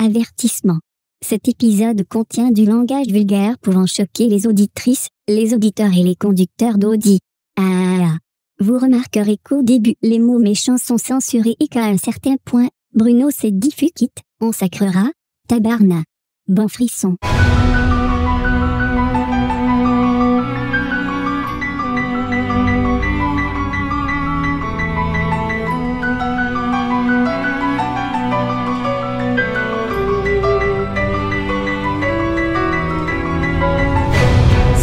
Avertissement. Cet épisode contient du langage vulgaire pouvant choquer les auditrices, les auditeurs et les conducteurs d'Audi. Vous remarquerez qu'au début, les mots méchants sont censurés et qu'à un certain point, Bruno s'est dit fuck it, on sacrera, tabarnak. Bon frisson.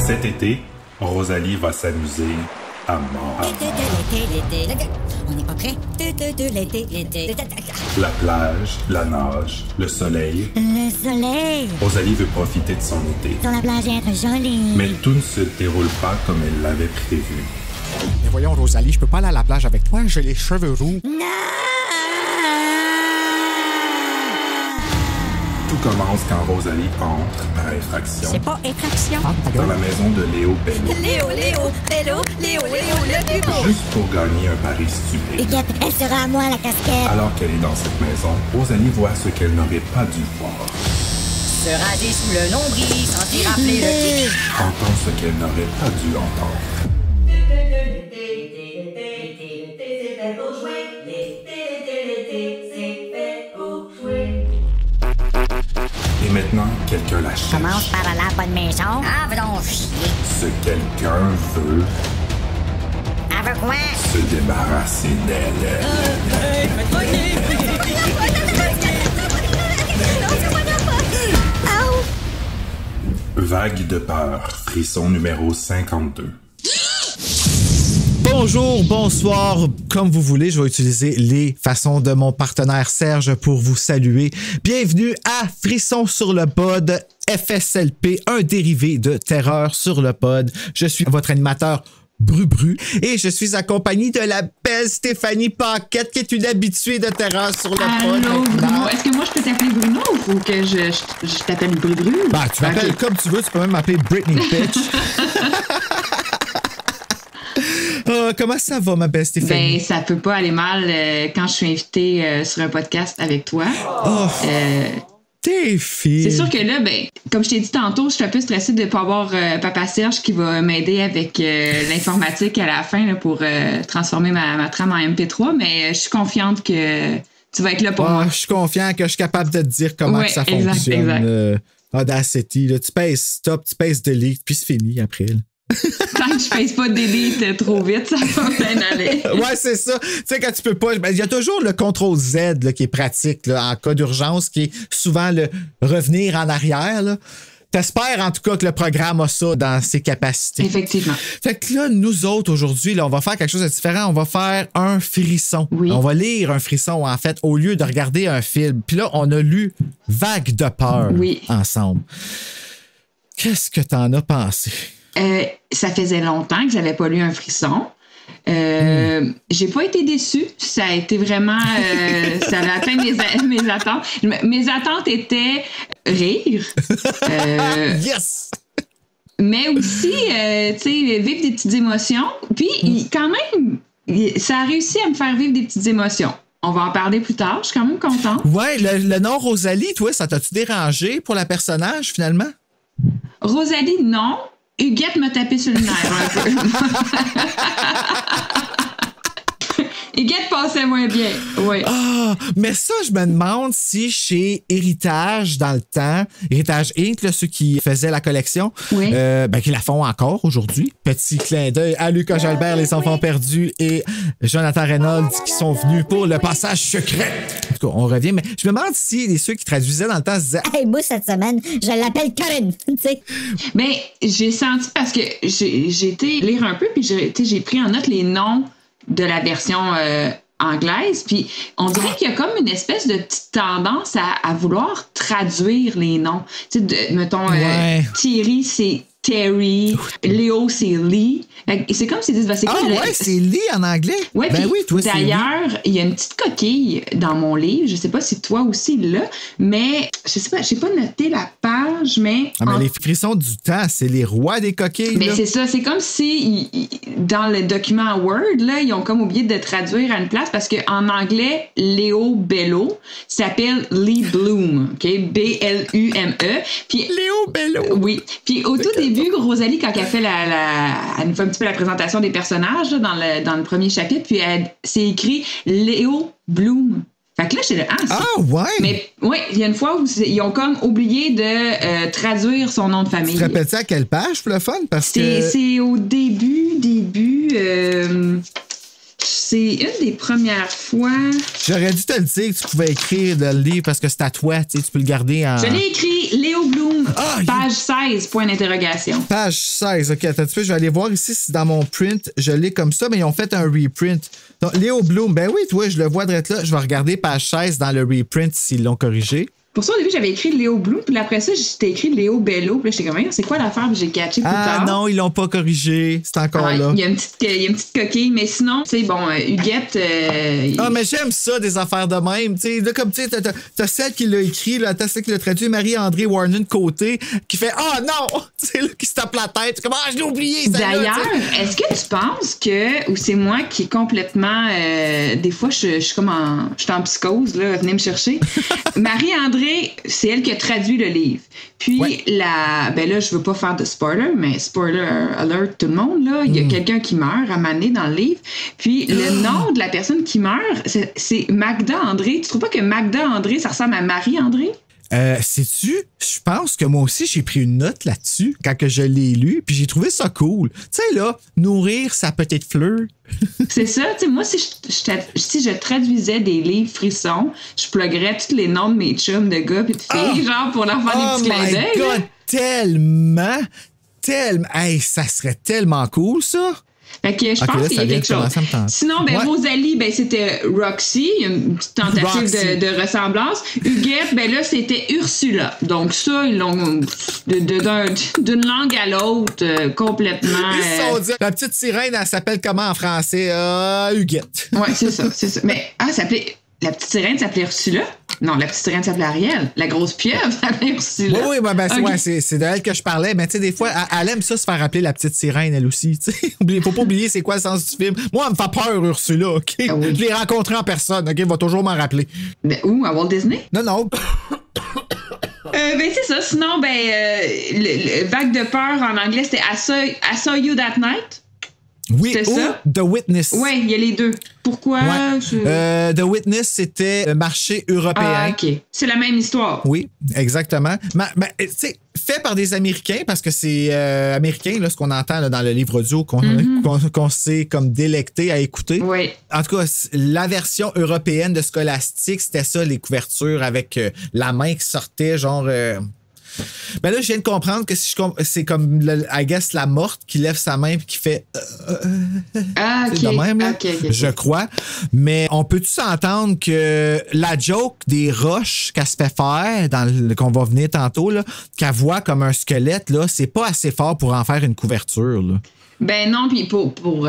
Cet été, Rosalie va s'amuser à mort. On n'est pas prêt? La plage, la nage, le soleil. Le soleil! Rosalie veut profiter de son été. Sur la plage et être jolie. Mais tout ne se déroule pas comme elle l'avait prévu. Mais voyons, Rosalie, je peux pas aller à la plage avec toi, j'ai les cheveux roux. Non! Tout commence quand Rosalie entre par effraction C'est pas effraction. dans la maison de Léo Bello, Léo, le plus beau. juste pour gagner un pari stupide. Huguette, elle sera à moi la casquette. Alors qu'elle est dans cette maison, Rosalie voit ce qu'elle n'aurait pas dû voir, Se raser sous le nombril sans s'y rappeler le pied. entend ce qu'elle n'aurait pas dû entendre. Et maintenant, quelqu'un la cherche. Commence par la bonne maison. Ah, va donc chier. Ce quelqu'un veut Elle veut quoi? se débarrasser d'elle. Vague de peur, frisson numéro 52. Bonjour, bonsoir, comme vous voulez, je vais utiliser les façons de mon partenaire Serge pour vous saluer. Bienvenue à Frisson sur le pod, FSLP, un dérivé de Terreur sur le pod. Je suis votre animateur Bru et je suis accompagné de la belle Stéphanie Paquette qui est une habituée de Terreur sur le pod. Allô, Bruno, est-ce que moi je peux t'appeler Bruno ou faut que je t'appelle Bru? Bah, tu m'appelles comme tu veux, tu peux même m'appeler Britney Bitch. Comment ça va, ma belle Stéphanie? Ben, ça peut pas aller mal quand je suis invitée sur un podcast avec toi. Oh, t'es fille. C'est sûr que là, ben, comme je t'ai dit tantôt, je suis un peu stressée de pas avoir Papa Serge qui va m'aider avec l'informatique à la fin là, pour transformer ma trame en MP3, mais je suis confiante que tu vas être là pour moi. Je suis confiant que je suis capable de te dire comment que ça fonctionne. Exact. Audacity, là, tu pèses stop, tu pèses delete, puis c'est fini après. Là. Tant que je pèse pas delete trop vite, ça va bien aller. Ouais, c'est ça. Tu sais, quand tu peux pas. Il y a toujours le CTRL-Z là, qui est pratique là, en cas d'urgence, qui est souvent le revenir en arrière. Là. T'espères en tout cas que le programme a ça dans ses capacités. Effectivement. Fait que là, nous autres, aujourd'hui, là, on va faire quelque chose de différent. On va faire un frisson. Oui. On va lire un frisson, en fait, au lieu de regarder un film. Puis là, on a lu Vague de peur ensemble. Qu'est-ce que t'en as pensé? Ça faisait longtemps que j'avais pas lu un frisson. J'ai pas été déçue. Ça a été vraiment... ça a atteint mes attentes. Mes attentes étaient rire. Yes! Mais aussi, tu sais, vivre des petites émotions. Puis, quand même, ça a réussi à me faire vivre des petites émotions. On va en parler plus tard. Je suis quand même contente. Ouais, le nom Rosalie, toi, ça t'a-tu dérangé pour la personnage, finalement? Rosalie, non. Huguette m'a tapé sur le nerf un peu. Huguette passait moins bien, oui. Ah, mais ça, je me demande si chez Héritage, dans le temps, Héritage Inc., là, ceux qui faisaient la collection, Oui. qui la font encore aujourd'hui. Petit clin d'œil à Lucas Jalbert, Les Enfants perdus, et Jonathan Reynolds qui sont venus pour le passage secret. En tout cas, on revient, mais je me demande si ceux qui traduisaient dans le temps se disaient Hey, moi, cette semaine, je l'appelle Corinne, tu sais. Ben, j'ai senti parce que j'ai été lire un peu, puis j'ai pris en note les noms de la version anglaise, puis on dirait qu'il y a comme une espèce de petite tendance à vouloir traduire les noms. Tu sais, mettons, Thierry, c'est Terry, Léo, c'est Lee. C'est comme s'ils disent, ben, c'est quoi? C'est Lee en anglais? Ouais, ben oui, toi, c'est Lee. D'ailleurs, il y a une petite coquille dans mon livre. Je sais pas si toi aussi là, mais je sais pas, j'ai pas noté la page tatouage, mais... Ah, mais les frissons du temps, c'est les rois des coquilles. Mais là. c'est ça, c'est comme si dans le document Word, là, ils ont comme oublié de traduire à une place parce qu'en anglais, Léo Bello s'appelle Lee Bloom, OK? B-L-U-M-E. Puis, Léo Bello. Oui. Puis au tout début, Rosalie, quand elle fait elle nous fait un petit peu la présentation des personnages là, dans le premier chapitre, puis c'est écrit Léo Bloom. Fait que là, j'étais là, ouais! Mais oui, il y a une fois où ils ont comme oublié de traduire son nom de famille. Tu te rappelles-tu à quelle page pour le fun? Parce que... C'est au début. C'est une des premières fois. J'aurais dû te le dire que tu pouvais écrire dans le livre parce que c'est à toi, tu peux le garder en... Je l'ai écrit Léo Bloom, page 16, point d'interrogation. Page 16, OK, attends un petit peu, je vais aller voir ici si dans mon print, je l'ai comme ça, mais ils ont fait un reprint. Donc, Léo Bloom, ben oui, toi, je le vois direct là. Je vais regarder page 16 dans le reprint s'ils l'ont corrigé. Pour ça, au début, j'avais écrit Léo Bloom, puis après ça, j'étais écrit Léo Bello. Puis là, j'étais comme, c'est quoi l'affaire? Puis j'ai catché plus tard. Ah non, ils l'ont pas corrigé. C'est encore là. Il y a une petite coquille, mais sinon, tu sais, bon, Huguette. Ah, mais j'aime ça, des affaires de même. Tu sais, là, comme tu sais, t'as celle qui l'a écrit, là, t'as celle qui l'a traduit, Marie-André Warren Côté, qui fait ah non! Tu sais, qui se tape la tête. C'est comme je l'ai oublié. D'ailleurs, est-ce que tu penses que, ou c'est moi qui est complètement. Des fois, je suis comme je suis en psychose, là, venez me chercher. Marie-André, c'est elle qui a traduit le livre. Puis, ben là, je veux pas faire de spoiler, mais spoiler alert tout le monde, là. Il y a quelqu'un qui meurt à Mané dans le livre. Puis, le nom de la personne qui meurt, c'est Magda André. Tu trouves pas que Magda André, ça ressemble à Marie-André? Sais-tu, je pense que moi aussi, j'ai pris une note là-dessus quand que je l'ai lu, puis j'ai trouvé ça cool. Tu sais, là, nourrir sa petite fleur. C'est ça, tu sais, moi, si je traduisais des livres frissons, je pluguerais tous les noms de mes chums de gars et de filles, genre, pour leur faire des petits clins d'œil. Oh my God, tellement, hey, ça serait tellement cool, ça. Fait que je pense qu'il y a quelque chose. Sinon, ben, Rosalie, ben, c'était Roxy. Il y a une petite tentative de ressemblance. Huguette, ben là, c'était Ursula. Donc ça, ils l'ont d'une langue à l'autre complètement. La petite sirène, elle s'appelle comment en français? Huguette. Ouais, c'est ça. Mais, la petite sirène s'appelait Ursula? Non, la petite sirène s'appelait Ariel. La grosse pieuvre s'appelait Ursula. Oui, c'est de elle que je parlais. Mais tu sais, des fois, elle aime ça se faire appeler la petite sirène, elle aussi. Faut pas oublier c'est quoi le sens du film. Moi, elle me fait peur, Ursula, OK? Ah oui. Je l'ai rencontrée en personne, OK? Elle va toujours m'en rappeler. Mais où? À Walt Disney? Non. Ben c'est ça. Sinon, le vague de peur en anglais, c'était I saw you that night. Oui, ou ça? The Witness. Oui, il y a les deux. Pourquoi? Ouais. The Witness, c'était le marché européen. Ah, OK. C'est la même histoire. Oui, exactement. Mais tu sais, fait par des Américains, parce que c'est américain, là, ce qu'on entend là, dans le livre audio, qu'on s'est comme délecté à écouter. Oui. En tout cas, la version européenne de Scholastic, c'était ça, les couvertures avec la main qui sortait, genre... Ben là, je viens de comprendre que c'est comme, I guess, la morte qui lève sa main et qui fait... OK. De même, là, okay. Je crois. Mais on peut-tu s'entendre que la joke des roches qu'elle se fait faire, qu'on va venir tantôt, là, qu'elle voit comme un squelette, là, c'est pas assez fort pour en faire une couverture, là. Ben non, puis pour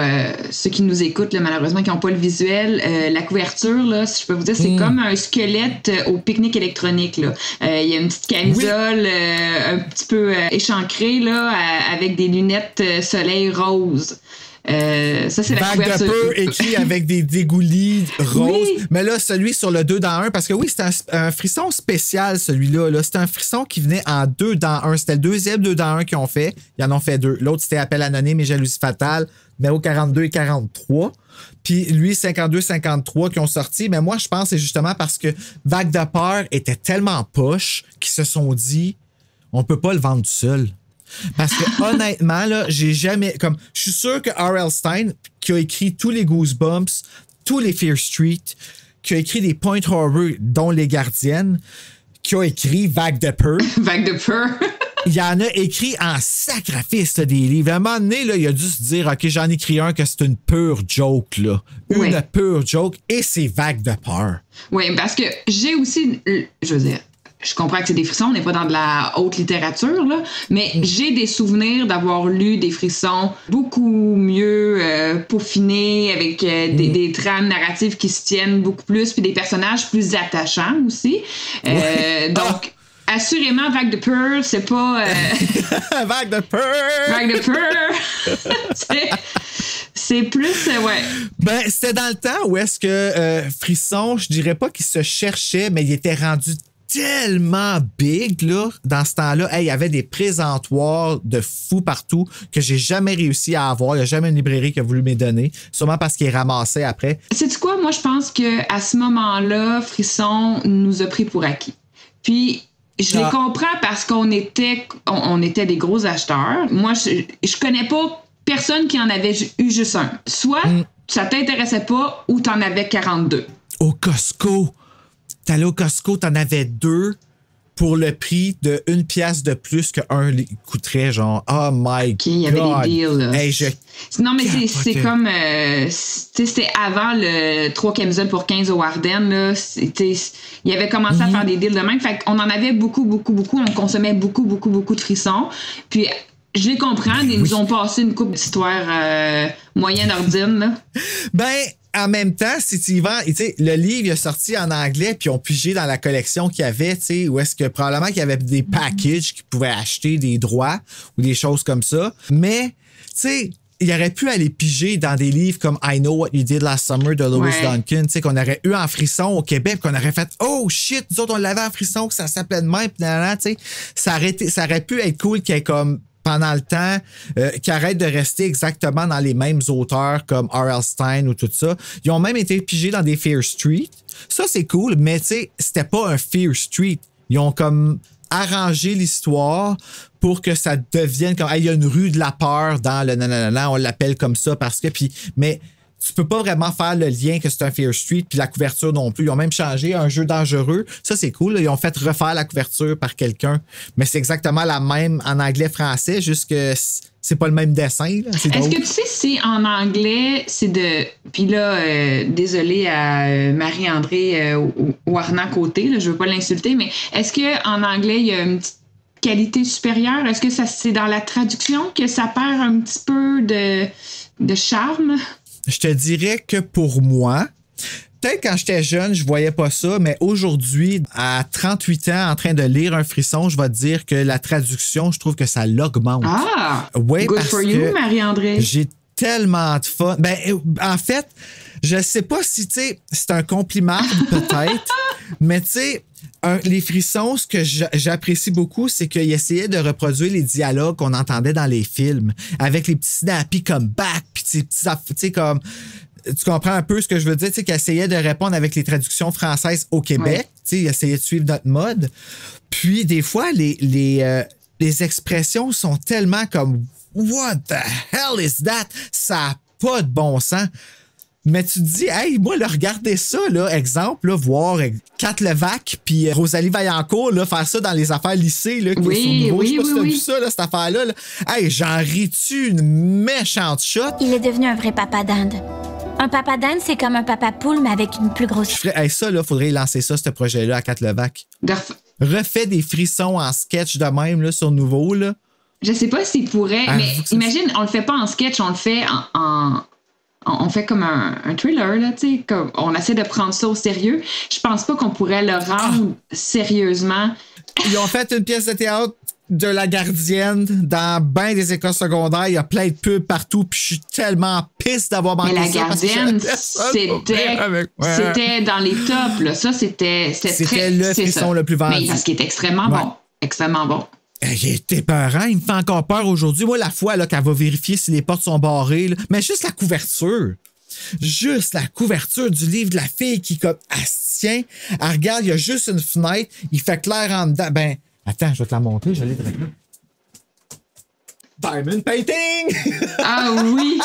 ceux qui nous écoutent, là, malheureusement, qui n'ont pas le visuel, la couverture, là, si je peux vous dire, c'est comme un squelette au pique-nique électronique. Il y a une petite camisole un petit peu échancrée là, avec des lunettes soleil rose. Ça, c'est la couverture. Vague de peur écrit avec des dégoulis roses. Oui. Mais là, celui sur le 2 dans 1, parce que oui, c'est un frisson spécial, celui-là. Là. C'est un frisson qui venait en 2 dans 1. C'était le deuxième 2 dans 1 qu'ils ont fait. Ils en ont fait 2. L'autre, c'était Appel anonyme et Jalousie fatale, numéro 42 et 43. Puis lui, 52-53 qui ont sorti. Mais moi, je pense que c'est justement parce que Vague de peur était tellement poche qu'ils se sont dit, on peut pas le vendre tout seul. Parce que honnêtement, là, j'ai jamais. Comme, je suis sûr que R.L. Stein, qui a écrit tous les Goosebumps, tous les Fear Street, qui a écrit des Point Horror, dont Les Gardiennes, qui a écrit Vague de peur. Vague de peur. Il y en a écrit en sacrifice là, des livres. À un moment donné, là, il a dû se dire OK, j'en écris un que c'est une pure joke. Là. Une pure joke, et c'est Vague de peur. Oui, parce que j'ai aussi. Je veux dire. Je comprends que c'est des frissons, on n'est pas dans de la haute littérature, là, mais j'ai des souvenirs d'avoir lu des frissons beaucoup mieux peaufinés, avec des trames narratives qui se tiennent beaucoup plus, puis des personnages plus attachants aussi. Donc, assurément, vague de peur, c'est pas... Vague de peur! Vague de peur! C'est plus, ouais. Ben, c'était dans le temps où est-ce que Frisson, je dirais pas qu'il se cherchait, mais il était rendu tellement big, là, dans ce temps-là. Hey, il y avait des présentoirs de fous partout que j'ai jamais réussi à avoir. Il n'y a jamais une librairie qui a voulu me donner. Sûrement parce qu'il est ramassé après. Sais-tu quoi? Moi, je pense qu'à ce moment-là, Frisson nous a pris pour acquis. Puis, je les comprends parce qu'on était des gros acheteurs. Moi, je connais pas personne qui en avait eu juste un. Soit ça t'intéressait pas ou t'en avais 42. Au Costco. T'allais au Costco, t'en avais 2 pour le prix de 1 pièce de plus qu'un coûterait, genre, oh my God. Il y avait des deals, là. Hey, non, mais c'est comme, c'était avant le 3 camisoles pour 15 au Warden, là. Il avait commencé à faire des deals de même. Fait qu'on en avait beaucoup. On consommait beaucoup de frissons. Puis, je les comprends, ils nous ont passé une couple d'histoires moyenne ordine, là. Ben, en même temps, si tu y vas, tu sais, le livre il est sorti en anglais, puis ils ont pigé dans la collection qu'il y avait, tu sais, où est-ce que probablement qu'il y avait des packages qui pouvaient acheter des droits ou des choses comme ça. Mais, tu sais, il aurait pu aller piger dans des livres comme I Know What You Did Last Summer de Lois Duncan, tu sais, qu'on aurait eu en frisson au Québec, qu'on aurait fait oh shit, nous autres on l'avait en frisson, que ça s'appelait de même, puis tu sais, ça aurait pu être cool qu'il y ait comme pendant le temps, qui arrêtent de rester exactement dans les mêmes auteurs comme R.L. Stine ou tout ça. Ils ont même été pigés dans des Fear Street. Ça, c'est cool, mais tu sais, c'était pas un Fear Street. Ils ont comme arrangé l'histoire pour que ça devienne comme, il y a une rue de la peur dans le nanana, on l'appelle comme ça parce que, puis, mais tu peux pas vraiment faire le lien que c'est un Fear Street puis la couverture non plus. Ils ont même changé un jeu dangereux. Ça, c'est cool. Là. Ils ont fait refaire la couverture par quelqu'un. Mais c'est exactement la même en anglais-français, juste que c'est pas le même dessin. Là. Est-ce que tu sais si en anglais, c'est de... Puis là, désolé à Marie-André Warnant-Côté, je veux pas l'insulter, mais est-ce qu'en anglais, il y a une petite qualité supérieure? Est-ce que c'est dans la traduction que ça perd un petit peu de charme? Je te dirais que pour moi, peut-être quand j'étais jeune, je voyais pas ça, mais aujourd'hui, à 38 ans, en train de lire un frisson, je vais te dire que la traduction, je trouve que ça l'augmente. Ah! Ouais, good for you, Marie-André. J'ai tellement de fun. Ben, en fait, je sais pas si, tu sais, c'est un compliment, peut-être, mais tu sais, les frissons, ce que j'apprécie beaucoup, c'est qu'il essayait de reproduire les dialogues qu'on entendait dans les films, avec les petits snappy comme back, puis tu sais, comme... Tu comprends un peu ce que je veux dire, tu sais, qu'il essayait de répondre avec les traductions françaises au Québec, tu sais, il essayait de suivre notre mode. Puis, des fois, les expressions sont tellement comme « What the hell is that? » Ça n'a pas de bon sens. Mais tu te dis, hey, moi, là, regardez ça, là, exemple, là, voir Kat Levac puis Rosalie Vaillancourt, là, faire ça dans les affaires lycée, là, qui sont nouveaux. Je sais pas si t'as vu ça, là, cette affaire-là. Là. Hey, j'en ris-tu une méchante shot? Il est devenu un vrai papa d'Inde. Un papa d'Inde, c'est comme un papa poule, mais avec une plus grosse... Hey, ça, là, faudrait lancer ça, ce projet-là, à Kat Levac. Refait des frissons en sketch de même, là, sur nouveau, là. Je sais pas s'il pourrait, mais imagine, on le fait pas en sketch, on le fait on fait comme un thriller, là, tu sais, comme on essaie de prendre ça au sérieux. Je pense pas qu'on pourrait le rendre sérieusement. Ils ont fait une pièce de théâtre de La Gardienne dans ben des écoles secondaires. Il y a plein de pubs partout, puis je suis tellement pisse d'avoir manqué ça. Mais La Gardienne, c'était dans les tops, là. Ça, c'était le frisson le plus vendu. Mais parce qu'il est extrêmement bon. Extrêmement bon. Il était peurant, il me fait encore peur aujourd'hui. Moi, la fois là, qu'elle va vérifier si les portes sont barrées, là, mais juste la couverture. Juste la couverture du livre de la fille qui, comme, elle se tient, elle regarde, il y a juste une fenêtre, il fait clair en dedans. Ben, attends, je vais te la montrer, je l'ai direct là. Diamond Painting! Ah oui,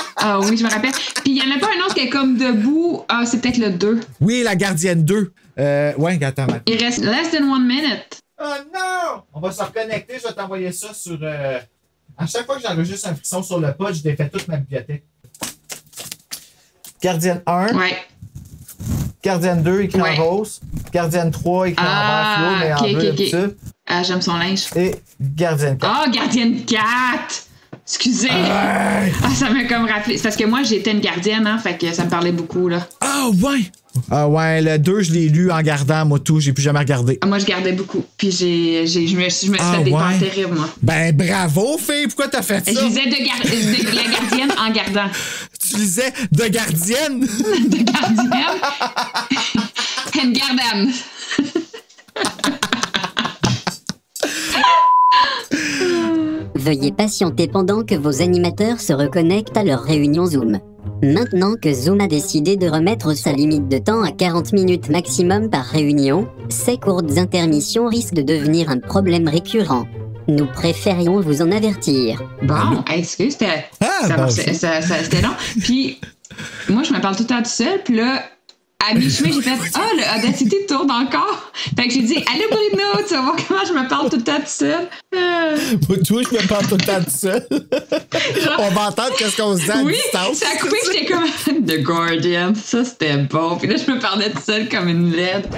je me rappelle. Puis il y en a pas un autre qui est comme debout. Ah, c'est peut-être le 2. Oui, La Gardienne 2. Ouais, attends. Il reste less than 1 minute. Oh non! On va se reconnecter, je vais t'envoyer ça sur... À chaque fois que j'enregistre un frisson sur le pod, je défais toute ma bibliothèque. Gardienne 1. Ouais. Gardienne 2, écrit en rose. Gardienne 3, écrit en vert fluo, mais en bleu d'habitude. Ah, j'aime son linge. Et Gardienne 4. Ah, Gardienne 4! Excusez! Ah, ça m'a comme rappelé. C'est parce que moi, j'étais une gardienne, hein, fait que ça me parlait beaucoup, là. Ah, ouais! Ah ouais, le 2, je l'ai lu en gardant, moi, tout. J'ai plus jamais regardé. Moi, je gardais beaucoup. Puis je me suis fait des peurs terribles, moi. Ben, bravo, fille. Pourquoi t'as fait ça? Je lisais de la gardienne en gardant. Tu lisais de gardienne? De gardienne? And garden. Veuillez patienter pendant que vos animateurs se reconnectent à leur réunion Zoom. Maintenant que Zoom a décidé de remettre sa limite de temps à 40 minutes maximum par réunion, ces courtes intermissions risquent de devenir un problème récurrent. Nous préférions vous en avertir. Bon, excuse, c'était long. Puis, moi, je me parle tout le temps tout seul, puis là, à mi-chemin, j'ai fait « Ah, le Audacity tourne encore! » Fait que j'ai dit « Allô, Bruno, tu vas voir comment je me parle tout le temps tout seul. » Toi, je me parle tout le temps tout seul. On va entendre qu'est-ce qu'on se dit à distance. Ça a coupé, j'étais comme « The Guardian, ça, c'était bon. » Puis là, je me parlais tout seul comme une laide. T'as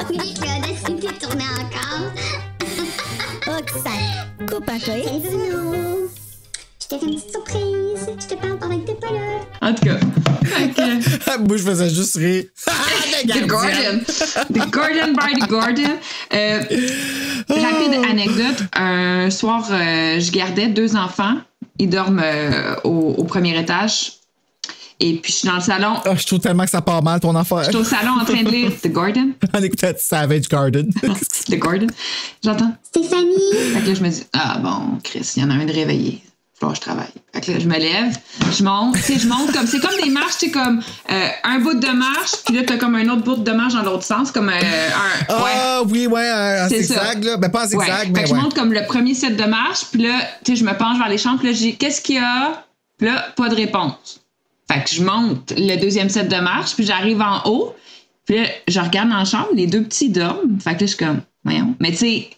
oublié que le Audacity tournait encore. Roxane, coupe un peu. Bisous. Je t'ai fait une petite surprise. Je te parle pendant que t'es pas là. En tout cas. Moi, je faisais juste rire. The Guardian. The Guardian by The Guardian. Rapide anecdote. Un soir, je gardais 2 enfants. Ils dorment au premier étage. Et puis, je suis dans le salon. Oh, je trouve tellement que ça part mal, ton affaire. Je suis au salon en train de lire The Guardian. On écoutait Savage Garden. The Guardian. J'entends. Stéphanie. Fait que là, je me dis, ah bon, Chris, il y en a un de réveillé. Faut que je travaille. Fait que là, je me lève, je monte. Tu sais, je monte comme, c'est comme des marches, tu sais, comme un bout de marche, puis là, t'as comme un autre bout de marche dans l'autre sens, comme Ah, oui, un zigzag, là. Ben, pas en zigzag, mais fait que je monte comme le premier set de marche, puis là, tu sais, je me penche vers les chambres, puis là, je dis, qu'est-ce qu'il y a? Puis là, pas de réponse. Fait que je monte le deuxième set de marche, puis j'arrive en haut, puis là, je regarde dans la chambre, les 2 petits dorment. Fait que là, je suis comme, voyons. Mais tu sais,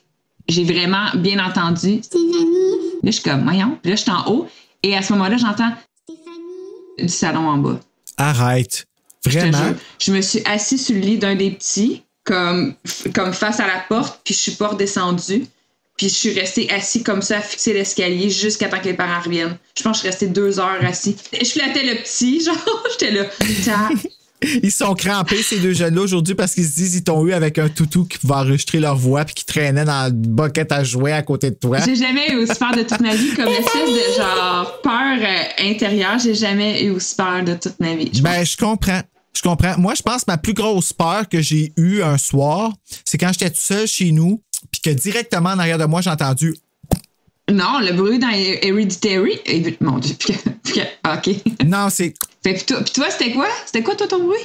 j'ai vraiment bien entendu. Stéphanie. Là, je suis comme, voyons. Puis là, je suis en haut, et à ce moment-là, j'entends Stéphanie. du salon en bas. Arrête. Vraiment? Je me suis assise sur le lit d'un des petits, comme face à la porte, puis je suis pas redescendue. Puis je suis restée assise comme ça, à fixer l'escalier jusqu'à temps que les parents reviennent. Je pense que je suis restée 2 heures assise. Je flattais le petit, genre, j'étais là. Ils sont crampés, ces 2 jeunes-là, aujourd'hui, parce qu'ils se disent qu'ils t'ont eu avec un toutou qui pouvait enregistrer leur voix puis qui traînait dans le bucket à jouer à côté de toi. J'ai jamais eu aussi peur de toute ma vie, comme espèce de genre peur intérieure. J'ai jamais eu aussi peur de toute ma vie. Je comprends. Moi, je pense que ma plus grosse peur que j'ai eue un soir, c'est quand j'étais tout seul chez nous, puis que directement en arrière de moi, j'ai entendu. Non, le bruit dans Hereditary. Mon Dieu, OK. Non, c'est. Puis toi, c'était quoi? C'était quoi, toi, ton bruit?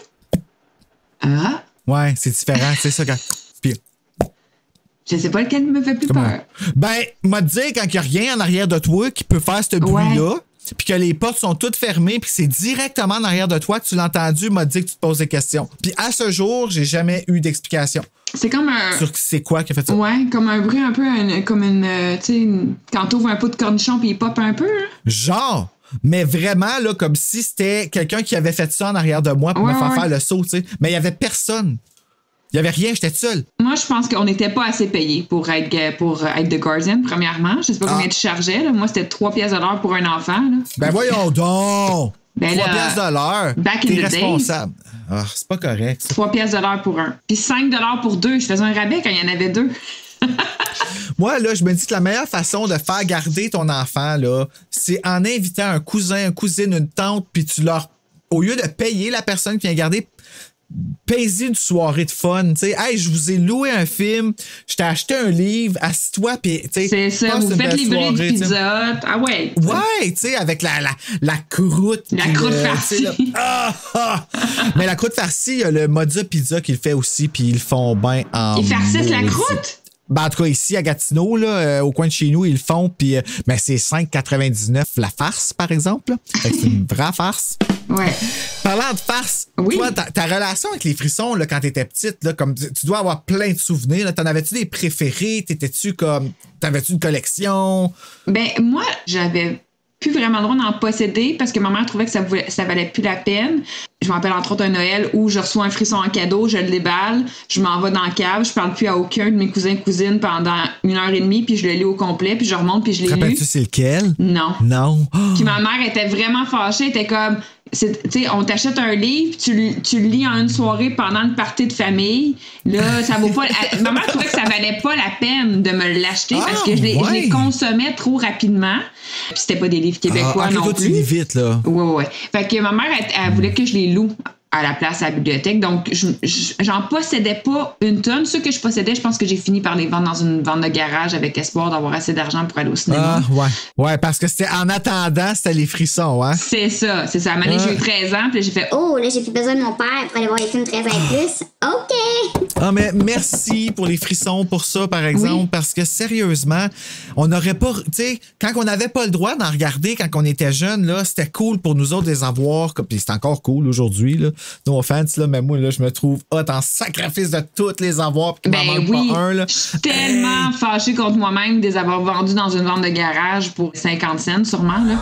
Ah. Ouais, c'est différent, c'est ça. Puis. Je sais pas lequel me fait plus peur. Ben, m'a dit quand il n'y a rien en arrière de toi qui peut faire ce bruit-là, puis que les portes sont toutes fermées, puis c'est directement en arrière de toi que tu l'as entendu, m'a dit que tu te poses des questions. Puis à ce jour, j'ai jamais eu d'explication. C'est comme un. Sur c'est quoi qui a fait ça? Ouais, comme un bruit un peu, comme une. Tu sais, quand t'ouvres un pot de cornichon puis il pop un peu. Là. Genre! Mais vraiment, là, comme si c'était quelqu'un qui avait fait ça en arrière de moi pour me faire le saut, tu sais. Mais il y avait personne. Il y avait rien, j'étais seul. Moi, je pense qu'on n'était pas assez payé pour être The Guardian, premièrement. Je sais pas combien tu chargeais. Là. Moi, c'était 3 pièces de l'heure pour un enfant. Là. Ben voyons donc! 3 pièces de l'heure. Back in T'es the responsable. Ah, c'est pas correct. 3 pièces de l'heure pour un. Puis 5 de l'heure pour 2. Je faisais un rabais quand il y en avait 2. Moi, là, je me dis que la meilleure façon de faire garder ton enfant, là, c'est en invitant un cousin, une cousine, une tante, puis tu leur... Au lieu de payer la personne qui vient garder, paye-y une soirée de fun. Tu sais, hey, je vous ai loué un film, je t'ai acheté un livre, assis-toi, puis tu sais... C'est ça, vous faites livrer du pizza. Ah ouais. Ouais, tu sais, avec la croûte. La croûte farcie. Mais la croûte farcie, il y a le Mozza Pizza qui le fait aussi, puis ils le font bien en... Ils farcissent la croûte? Ben, en tout cas, ici, à Gatineau, là, au coin de chez nous, ils le font, puis ben, c'est 5,99 la farce, par exemple. Fait que c'est une vraie farce. Ouais. Parlant de farce, toi, ta relation avec les frissons, là, quand t'étais petite, là, comme tu dois avoir plein de souvenirs. Là, t'en avais-tu des préférés? T'avais-tu une collection? Ben, moi, j'avais plus vraiment le droit d'en posséder parce que ma mère trouvait que ça valait plus la peine. Je me rappelle entre autres un Noël où je reçois un frisson en cadeau, je le déballe, je m'en vais dans la cave, je parle plus à aucun de mes cousins et cousines pendant 1h30, puis je le lis au complet, puis je remonte, puis je l'ai lu. Rappelles-tu c'est lequel? Non. Non. Puis ma mère était vraiment fâchée, elle était comme, Tu sais, on t'achète un livre, tu le lis en une soirée pendant une partie de famille. Là, ça vaut pas. Ma mère trouvait que ça valait pas la peine de me l'acheter parce que je les consommais trop rapidement. Puis c'était pas des livres québécois non plus. Tu lis vite, là. Ouais. Fait que ma mère, elle voulait que je les loue à la place à la bibliothèque. Donc, j'en possédais pas une tonne. Ceux que je possédais, je pense que j'ai fini par les vendre dans une vente de garage avec espoir d'avoir assez d'argent pour aller au cinéma. Ouais, parce que c'était en attendant, c'était les frissons, hein? C'est ça. À un moment donné, j'ai eu 13 ans, puis là, j'ai fait... Oh, là, j'ai plus besoin de mon père pour aller voir les films 13 ans et plus. OK! Ah, mais merci pour les frissons, pour ça, par exemple, parce que sérieusement, on n'aurait pas... Tu sais, quand on n'avait pas le droit d'en regarder quand on était jeune, là, c'était cool pour nous autres de les avoir, puis c'est encore cool aujourd'hui, là. No offense, là, mais moi, là, je me trouve hot en sacrifice de toutes les avoir, puis qu'il m'en manque pas un, là. Je suis tellement fâchée contre moi-même de les avoir vendus dans une vente de garage pour 50 cents, sûrement, là.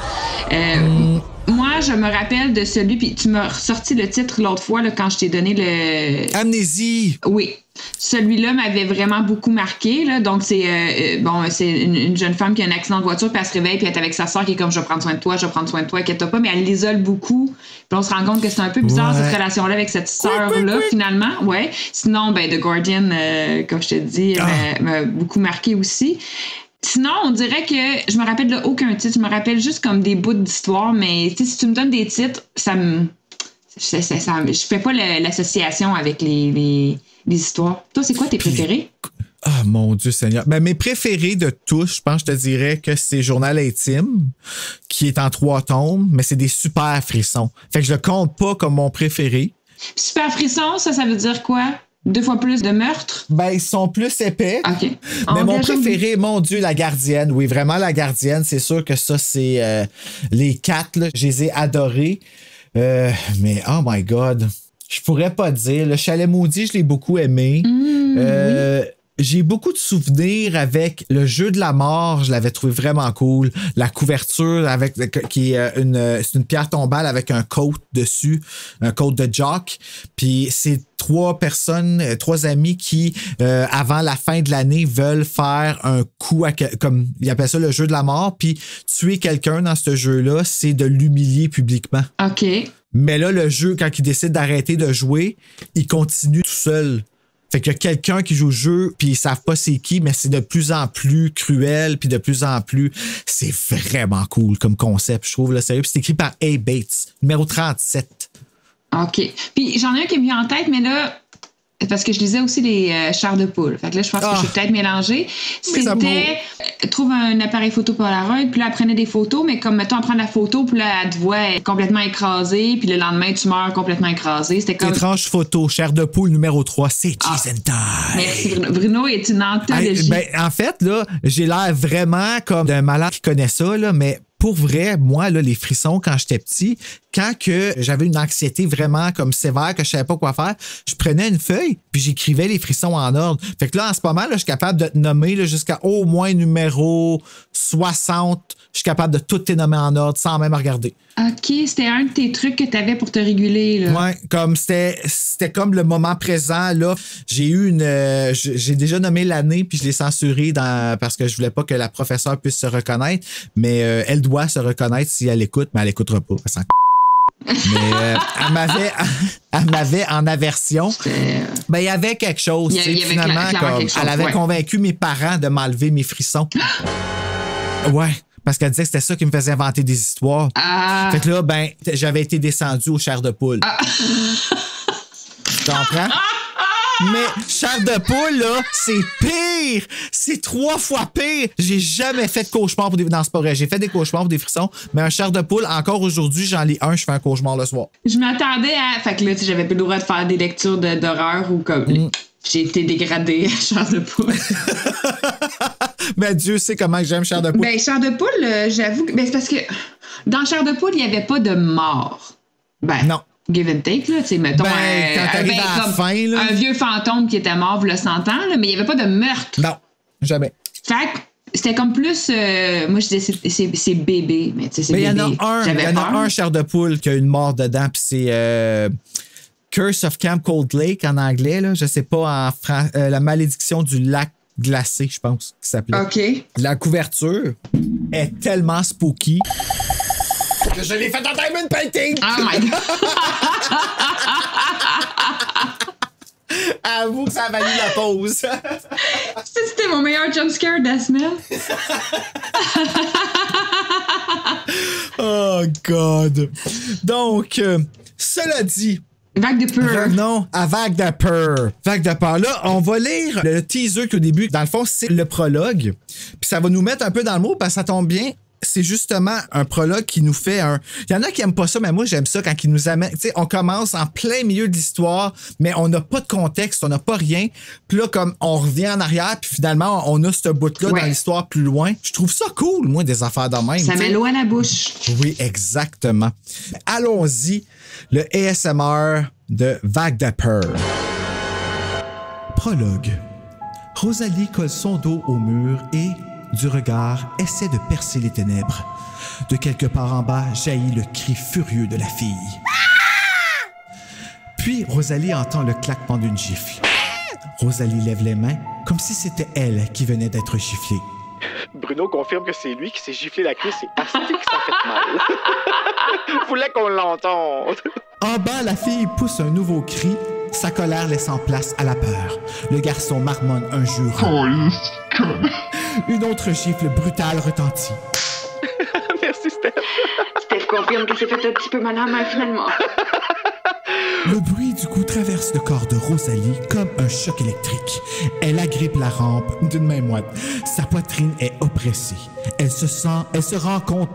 Moi, je me rappelle de celui, puis tu m'as ressorti le titre l'autre fois là, quand je t'ai donné le... Amnésie! Oui. Celui-là m'avait vraiment beaucoup marqué. Là. Donc, c'est une jeune femme qui a un accident de voiture, puis elle se réveille, puis elle est avec sa soeur qui est comme « Je vais prendre soin de toi, inquiète-toi pas », mais elle l'isole beaucoup. Puis on se rend compte que c'est un peu bizarre, cette relation-là avec cette sœur-là, finalement. Ouais. Sinon, The Guardian, comme je te dis, m'a beaucoup marqué aussi. Sinon, on dirait que je me rappelle de aucun titre. Je me rappelle juste comme des bouts d'histoire, mais si tu me donnes des titres, je fais pas l'association avec les histoires. Toi, c'est quoi tes préférés? Ah, mon Dieu Seigneur. Mes préférés de tous, je pense que je te dirais que c'est Journal intime, qui est en 3 tomes, mais c'est des super frissons. Fait que je le compte pas comme mon préféré. Super frisson, ça veut dire quoi? 2 fois plus de meurtres? Ils sont plus épais. OK. Mais mon préféré, mon Dieu, La Gardienne. Oui, vraiment, La Gardienne. C'est sûr que ça, c'est les 4, là. Je les ai adorés. Mais, oh my God. Je pourrais pas dire. Le Chalet maudit, je l'ai beaucoup aimé. Oui. J'ai beaucoup de souvenirs avec le jeu de la mort. Je l'avais trouvé vraiment cool. La couverture qui est c'est une pierre tombale avec un côte dessus, un côte de jock. Puis c'est 3 amis qui, avant la fin de l'année, veulent faire un coup comme ils appellent ça le jeu de la mort. Puis tuer quelqu'un dans ce jeu-là, c'est de l'humilier publiquement. OK. Mais là, le jeu, quand il décide d'arrêter de jouer, il continue tout seul. Fait qu'il y a quelqu'un qui joue le jeu, puis ils savent pas c'est qui, mais c'est de plus en plus cruel, puis de plus en plus... C'est vraiment cool comme concept, je trouve, là, sérieux. Puis c'est écrit par A. Bates, numéro 37. OK. Puis j'en ai un qui me vient en tête, mais là... Parce que je lisais aussi les chars de poule. Fait que là, je pense que je suis peut-être mélangée. C'était trouve un appareil photo Polaroid, puis là, elle prenait des photos, mais comme, mettons, elle prend la photo, puis là, elle te voit complètement écrasée, puis le lendemain, tu meurs complètement écrasé. C'était comme... Étrange photo, chair de poule numéro 3, c'est Jason Time. Merci, Bruno. Bruno est une anthologie. En fait, là, j'ai l'air vraiment comme d'un malade qui connaît ça, là, mais pour vrai, moi, là, les frissons, quand j'étais petit, quand que j'avais une anxiété vraiment comme sévère, que je savais pas quoi faire, je prenais une feuille puis j'écrivais les frissons en ordre. Fait que là, en ce moment, là, je suis capable de te nommer là, jusqu'à au moins numéro 60. Je suis capable de tout te nommer en ordre sans même regarder. OK, c'était un de tes trucs que tu avais pour te réguler, là. Ouais, comme c'était comme le moment présent, là. J'ai eu j'ai déjà nommé l'année puis je l'ai censuré parce que je voulais pas que la professeure puisse se reconnaître, mais elle doit se reconnaître si elle écoute, mais elle écoutera pas. Elle s'en mais elle m'avait en aversion. Il y avait quelque chose. Finalement, comme, elle avait convaincu mes parents de m'enlever mes frissons. Ouais. Parce qu'elle disait que c'était ça qui me faisait inventer des histoires. Fait que là, j'avais été descendu au chair de poule. Tu comprends? Mais chair de poule, là, c'est pire! C'est 3 fois pire! J'ai jamais fait de cauchemar pour des... Non, c'est pas vrai. J'ai fait des cauchemars pour des frissons, mais un chair de poule, encore aujourd'hui, j'en lis un, je fais un cauchemar le soir. Je m'attendais à... Fait que là, j'avais plus le droit de faire des lectures d'horreur ou comme... J'ai été dégradée à chair de poule. Mais Dieu sait comment j'aime chair de poule. Chair de poule, j'avoue que... c'est parce que dans chair de poule, il n'y avait pas de mort. Non. Give and take, là, tu sais, mettons, quand t'arrives à la fin, là, un vieux fantôme qui était mort, le 100 ans, là, mais il n'y avait pas de meurtre. Non, jamais. Fait que c'était comme plus, moi je disais c'est bébé, mais tu sais, c'est bébé. Il y en a un chair de poule qui a une mort dedans, puis c'est Curse of Camp Cold Lake en anglais, là, je sais pas, la malédiction du lac glacé, je pense, qui s'appelait. OK. La couverture est tellement spooky. Je l'ai fait en diamond painting! Oh my God! Avoue que ça a valu la pause. C'était mon meilleur jumpscare de la semaine. Oh, God. Donc, cela dit... Vague de peur. Revenons à Vague de peur. Vague de peur. Là, on va lire le teaser qu'au début, dans le fond, c'est le prologue. Puis ça va nous mettre un peu dans le mot parce que ça tombe bien. C'est justement un prologue qui nous fait un... Il y en a qui aiment pas ça, mais moi, j'aime ça quand il nous amène... Tu sais, on commence en plein milieu de l'histoire, mais on n'a pas de contexte, on n'a pas rien. Puis là, comme on revient en arrière, puis finalement, on a ce bout-là dans l'histoire plus loin. Je trouve ça cool, moi, des affaires de même. Ça met l'eau à la bouche. Oui, exactement. Allons-y. Le ASMR de Vague de peur. Prologue. Rosalie colle son dos au mur et... du regard, essaie de percer les ténèbres. De quelque part en bas, jaillit le cri furieux de la fille. Puis, Rosalie entend le claquement d'une gifle. Rosalie lève les mains, comme si c'était elle qui venait d'être giflée. Bruno confirme que c'est lui qui s'est giflé la cuisse et astique que ça fait mal. Voulait qu'on l'entende. En bas, la fille pousse un nouveau cri, sa colère laissant place à la peur. Le garçon marmonne un jurant. Une autre gifle brutale retentit. Merci, Steph. Steph confirme qu'il s'est fait un petit peu mal à la main, finalement. Le bruit du coup traverse le corps de Rosalie comme un choc électrique. Elle agrippe la rampe d'une main moite. Sa poitrine est oppressée. Elle se rend compte,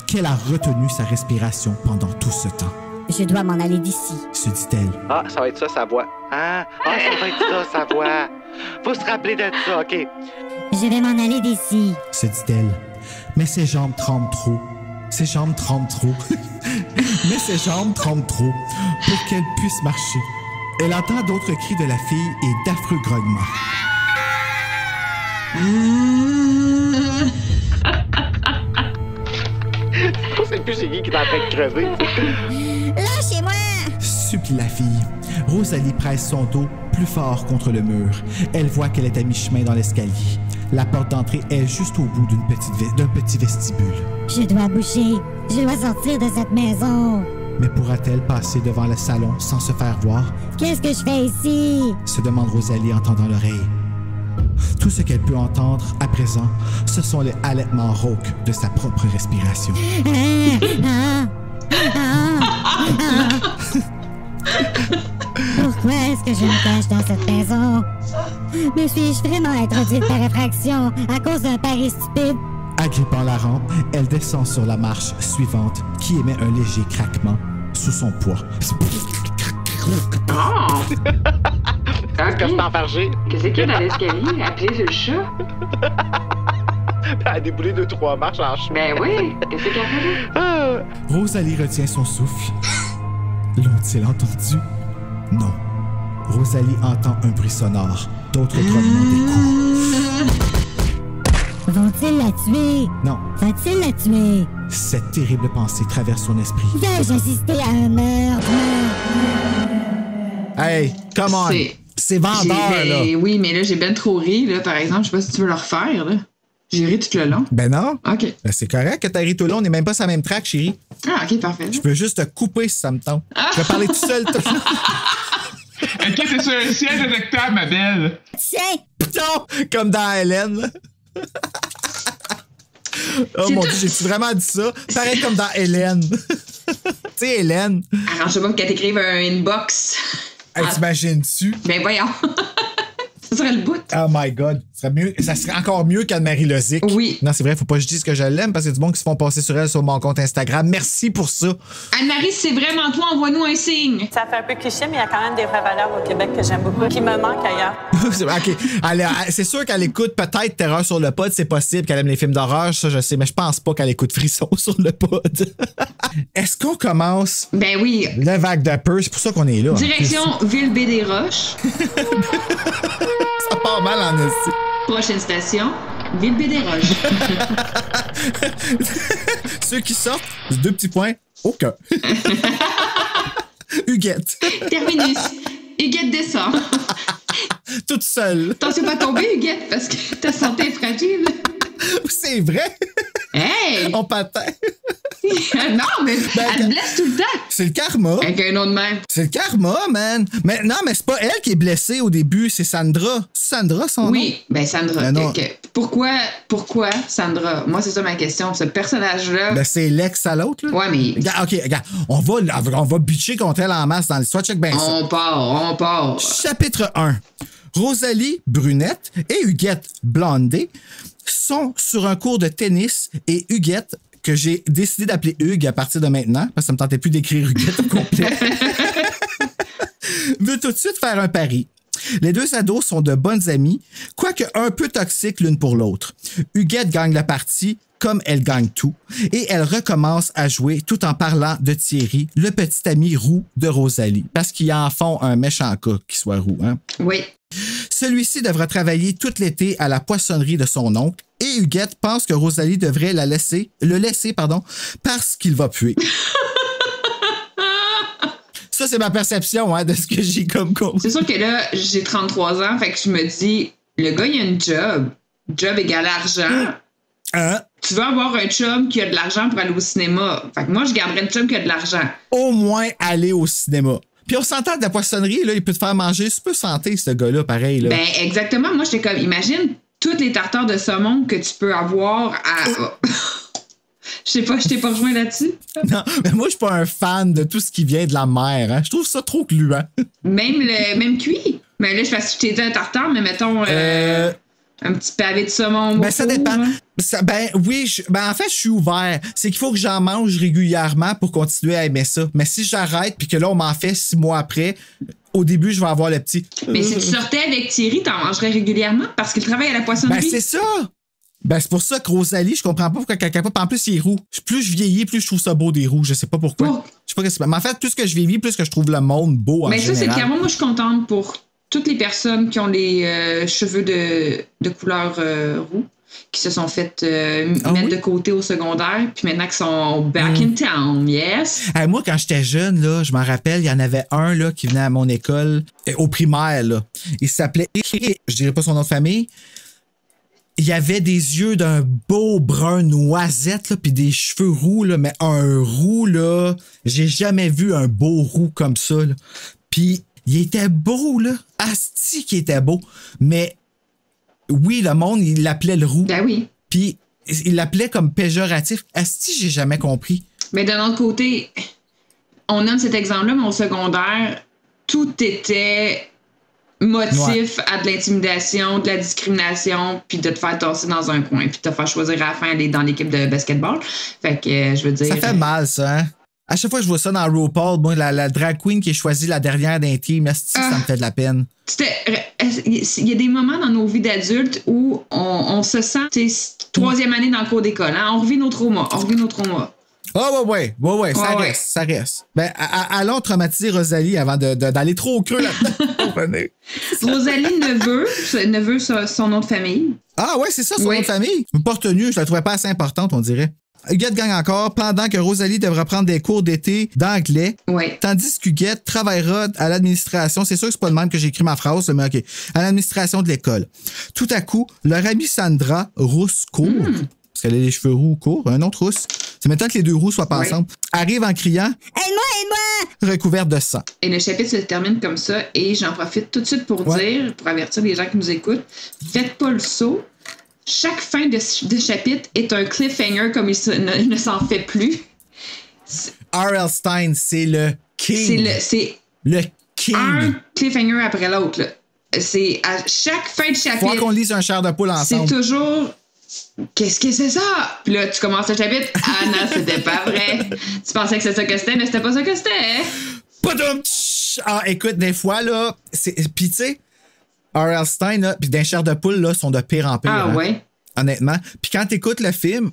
qu'elle a retenu sa respiration pendant tout ce temps. Je dois m'en aller d'ici, se dit-elle. Ah, ça va être ça, sa voix. Ah, ça va être ça, sa voix. Faut se rappeler de ça, OK. Je vais m'en aller d'ici, se dit-elle. Mais ses jambes tremblent trop. Ses jambes tremblent trop. Mais ses jambes tremblent trop pour qu'elle puisse marcher. Elle entend d'autres cris de la fille et d'affreux grognements. C'est plus c'est qui est en train de crever. Lâchez-moi! Supplie la fille. Rosalie presse son dos plus fort contre le mur. Elle voit qu'elle est à mi-chemin dans l'escalier. La porte d'entrée est juste au bout d'un petit vestibule. Je dois bouger. Je dois sortir de cette maison. Mais pourra-t-elle passer devant le salon sans se faire voir? Qu'est-ce que je fais ici? Se demande Rosalie en tendant l'oreille. Tout ce qu'elle peut entendre à présent, ce sont les halètements rauques de sa propre respiration. Pourquoi est-ce que je me cache dans cette maison? Me suis-je vraiment introduite par effraction à cause d'un pari stupide? Agrippant la rampe, elle descend sur la marche suivante qui émet un léger craquement sous son poids. Oh! Qu'est-ce que c'est enfargé? Qu'est-ce qu'il y a dans l'escalier? Appuyez sur le chat? Elle a déboulé 2-3 marches en chemin. Ben oui! Qu'est-ce qu'il y a fait? Rosalie retient son souffle. L'ont-ils entendu? Non. Rosalie entend un bruit sonore. D'autres grognements d'écho. Vont-ils la tuer? Non. Va-t-il la tuer? Cette terrible pensée traverse son esprit. Vais-je assister à un meurtre? Hey, come on! C'est vendeur, là! Oui, mais là, j'ai ben trop ri, là, par exemple. Je sais pas si tu veux le refaire, là. J'ai ri tout le long. Ben non. OK. Ben c'est correct que t'as ri tout le long. On n'est même pas sur la même track, chérie. Ah, OK, parfait. Je peux juste te couper si ça me tente. Je vais parler tout seul tout le long. OK, t'es sur un siège éjectable, ma belle. Tiens! Non! Comme dans Hélène. Oh mon Dieu, j'ai-tu vraiment dit ça? Pareil comme dans Hélène. Tu sais, Hélène. Arrange-toi pas qu'elle t'écrive un inbox. Hey, t'imagines-tu? Ben voyons. Ça serait le bout. Oh my God. Ça serait encore mieux qu'Anne-Marie Lozic. Oui. Non, c'est vrai, faut pas que je dise que je l'aime parce qu'il y a du monde qui se font passer sur elle sur mon compte Instagram. Merci pour ça. Anne-Marie, si c'est vraiment toi, envoie-nous un signe. Ça fait un peu cliché, mais il y a quand même des vraies valeurs au Québec que j'aime beaucoup, qui me manquent ailleurs. OK. C'est sûr qu'elle écoute peut-être Terreur sur le pod. C'est possible qu'elle aime les films d'horreur, ça je sais, mais je pense pas qu'elle écoute Frisson sur le pod. Est-ce qu'on commence? Ben oui. Le Vague de peur, c'est pour ça qu'on est là. Direction Ville-Baie-des-Roches. Ça part mal en esti. Prochaine station, Ville-Baie-des-Roches. Ceux qui sortent, 2 petits points, aucun. Huguette. Terminus. Huguette descend. Toute seule. Attention pas à tomber, Huguette, parce que ta santé est fragile. C'est vrai. Hey! On patin. Non, mais elle te blesse tout le temps. C'est le karma. Avec un autre même. C'est le karma, man. Mais non, mais c'est pas elle qui est blessée au début, c'est Sandra. C'est Sandra, son nom? Oui, ben Sandra. Ben Pourquoi Sandra? Moi, c'est ça ma question. Ce personnage-là... Ben, c'est l'ex à l'autre, là. Ouais, mais... Regarde, on va bitcher contre elle en masse dans l'histoire. Check bien ça. On part. Chapitre 1. Rosalie, brunette, et Huguette, blondée, sont sur un cours de tennis et Huguette, que j'ai décidé d'appeler Hugues à partir de maintenant, parce que ça me tentait plus d'écrire Huguette au complet, veut tout de suite faire un pari. Les deux ados sont de bonnes amies, quoique un peu toxiques l'une pour l'autre. Huguette gagne la partie comme elle gagne tout, et elle recommence à jouer tout en parlant de Thierry, le petit ami roux de Rosalie, parce qu'ils en font un méchant cas qu'il soit roux. Hein? Oui. Celui-ci devra travailler tout l'été à la poissonnerie de son oncle, et Huguette pense que Rosalie devrait le laisser, parce qu'il va puer. Ça, c'est ma perception de ce que j'ai comme compte. C'est sûr que là, j'ai 33 ans, fait que je me dis, le gars, il a une job. Job égale argent. Tu veux avoir un chum qui a de l'argent pour aller au cinéma. Fait que moi, je garderais le chum qui a de l'argent. Au moins aller au cinéma. Puis on s'entend de la poissonnerie, là, il peut te faire manger super santé, ce gars-là, pareil. Là. Ben, exactement. Moi, j'étais comme, imagine toutes les tartares de saumon que tu peux avoir à... Je sais pas, je t'ai pas rejoint là-dessus. Non, mais moi, je suis pas un fan de tout ce qui vient de la mer. Hein. Je trouve ça trop gluant. Même cuit. Mais là, je fais que je t'ai dit un tartare, mais mettons un petit pavé de saumon. Ben, ça dépend. Hein? Oui, en fait, je suis ouvert. C'est qu'il faut que j'en mange régulièrement pour continuer à aimer ça. Mais si j'arrête puis que là, on m'en fait 6 mois après, au début, je vais avoir le petit. Mais si tu sortais avec Thierry, t'en mangerais régulièrement parce qu'il travaille à la poissonnerie. Ben, c'est ça. Ben, c'est pour ça que Rosalie, je comprends pas pourquoi quelqu'un pas. En plus, il est roux. Plus je vieillis, plus je trouve ça beau des roux. Je sais pas pourquoi. Oh. Je sais pas qu'est-ce que c'est. Mais en fait, plus que je vieillis, plus que je trouve le monde beau en général. Mais ça, c'est clairement, moi, je suis contente pour toutes les personnes qui ont les cheveux de couleur roux, qui se sont fait mettre de côté au secondaire, puis maintenant qui sont back in town, yes. Moi, quand j'étais jeune, là, je m'en rappelle, il y en avait un là, qui venait à mon école, au primaire. Là. Il s'appelait, je dirais pas son nom de famille, il avait des yeux d'un beau brun noisette, là, puis des cheveux roux, là, mais un roux, là, j'ai jamais vu un beau roux comme ça. Là. Puis il était beau, là. Asti qui était beau. Mais oui, le monde, il l'appelait le roux. Ben oui. Puis il l'appelait comme péjoratif. Asti, j'ai jamais compris. Mais d'un autre côté, on nomme cet exemple-là, mais au secondaire, tout était motif à de l'intimidation, de la discrimination, puis de te faire tasser dans un coin, puis de te faire choisir à la fin d'aller dans l'équipe de basketball. Fait que, je veux dire... Ça fait mal, ça, hein? À chaque fois que je vois ça dans RuPaul, moi, la drag queen qui est choisie la dernière d'un team, ça me fait de la peine. Il y a des moments dans nos vies d'adultes où on se sent, troisième année dans le cours d'école, hein? On revit nos traumas. Oh, ouais, ça reste. Ben, allons traumatiser Rosalie avant d'aller trop au creux là-dedans. Rosalie Neveu, son nom de famille. Ah ouais, c'est ça, son nom de famille. Une porte-tenue, je la trouvais pas assez importante, on dirait. Huguette gagne encore pendant que Rosalie devra prendre des cours d'été d'anglais. Ouais. Tandis qu'Huguette travaillera à l'administration. C'est sûr que c'est pas le même que j'ai écrit ma phrase, mais OK. À l'administration de l'école. Tout à coup, leur amie Sandra, rousse court, parce qu'elle a les cheveux roux courts, un autre rousse. C'est maintenant que les deux roux soient pas ensemble. Arrive en criant « Aide-moi! » recouverte de sang. Et le chapitre se termine comme ça. Et j'en profite tout de suite pour dire, pour avertir les gens qui nous écoutent, faites pas le saut. Chaque fin de chapitre est un cliffhanger comme il ne s'en fait plus. R.L. Stein, c'est le king. C'est le king. Un cliffhanger après l'autre. Là. C'est à chaque fin de chapitre. Faut qu'on lise un chair de poule ensemble. C'est toujours... Qu'est-ce que c'est ça? Puis là, tu commences le chapitre. Ah non, c'était pas vrai. Tu pensais que c'est ça que c'était, mais c'était pas ça que c'était. Padum! Ah, écoute, des fois, là... Puis tu sais... R.L. Stein, là, puis d'un chair de poule, là, sont de pire en pire. Ah ouais? Honnêtement. Puis quand t'écoutes le film,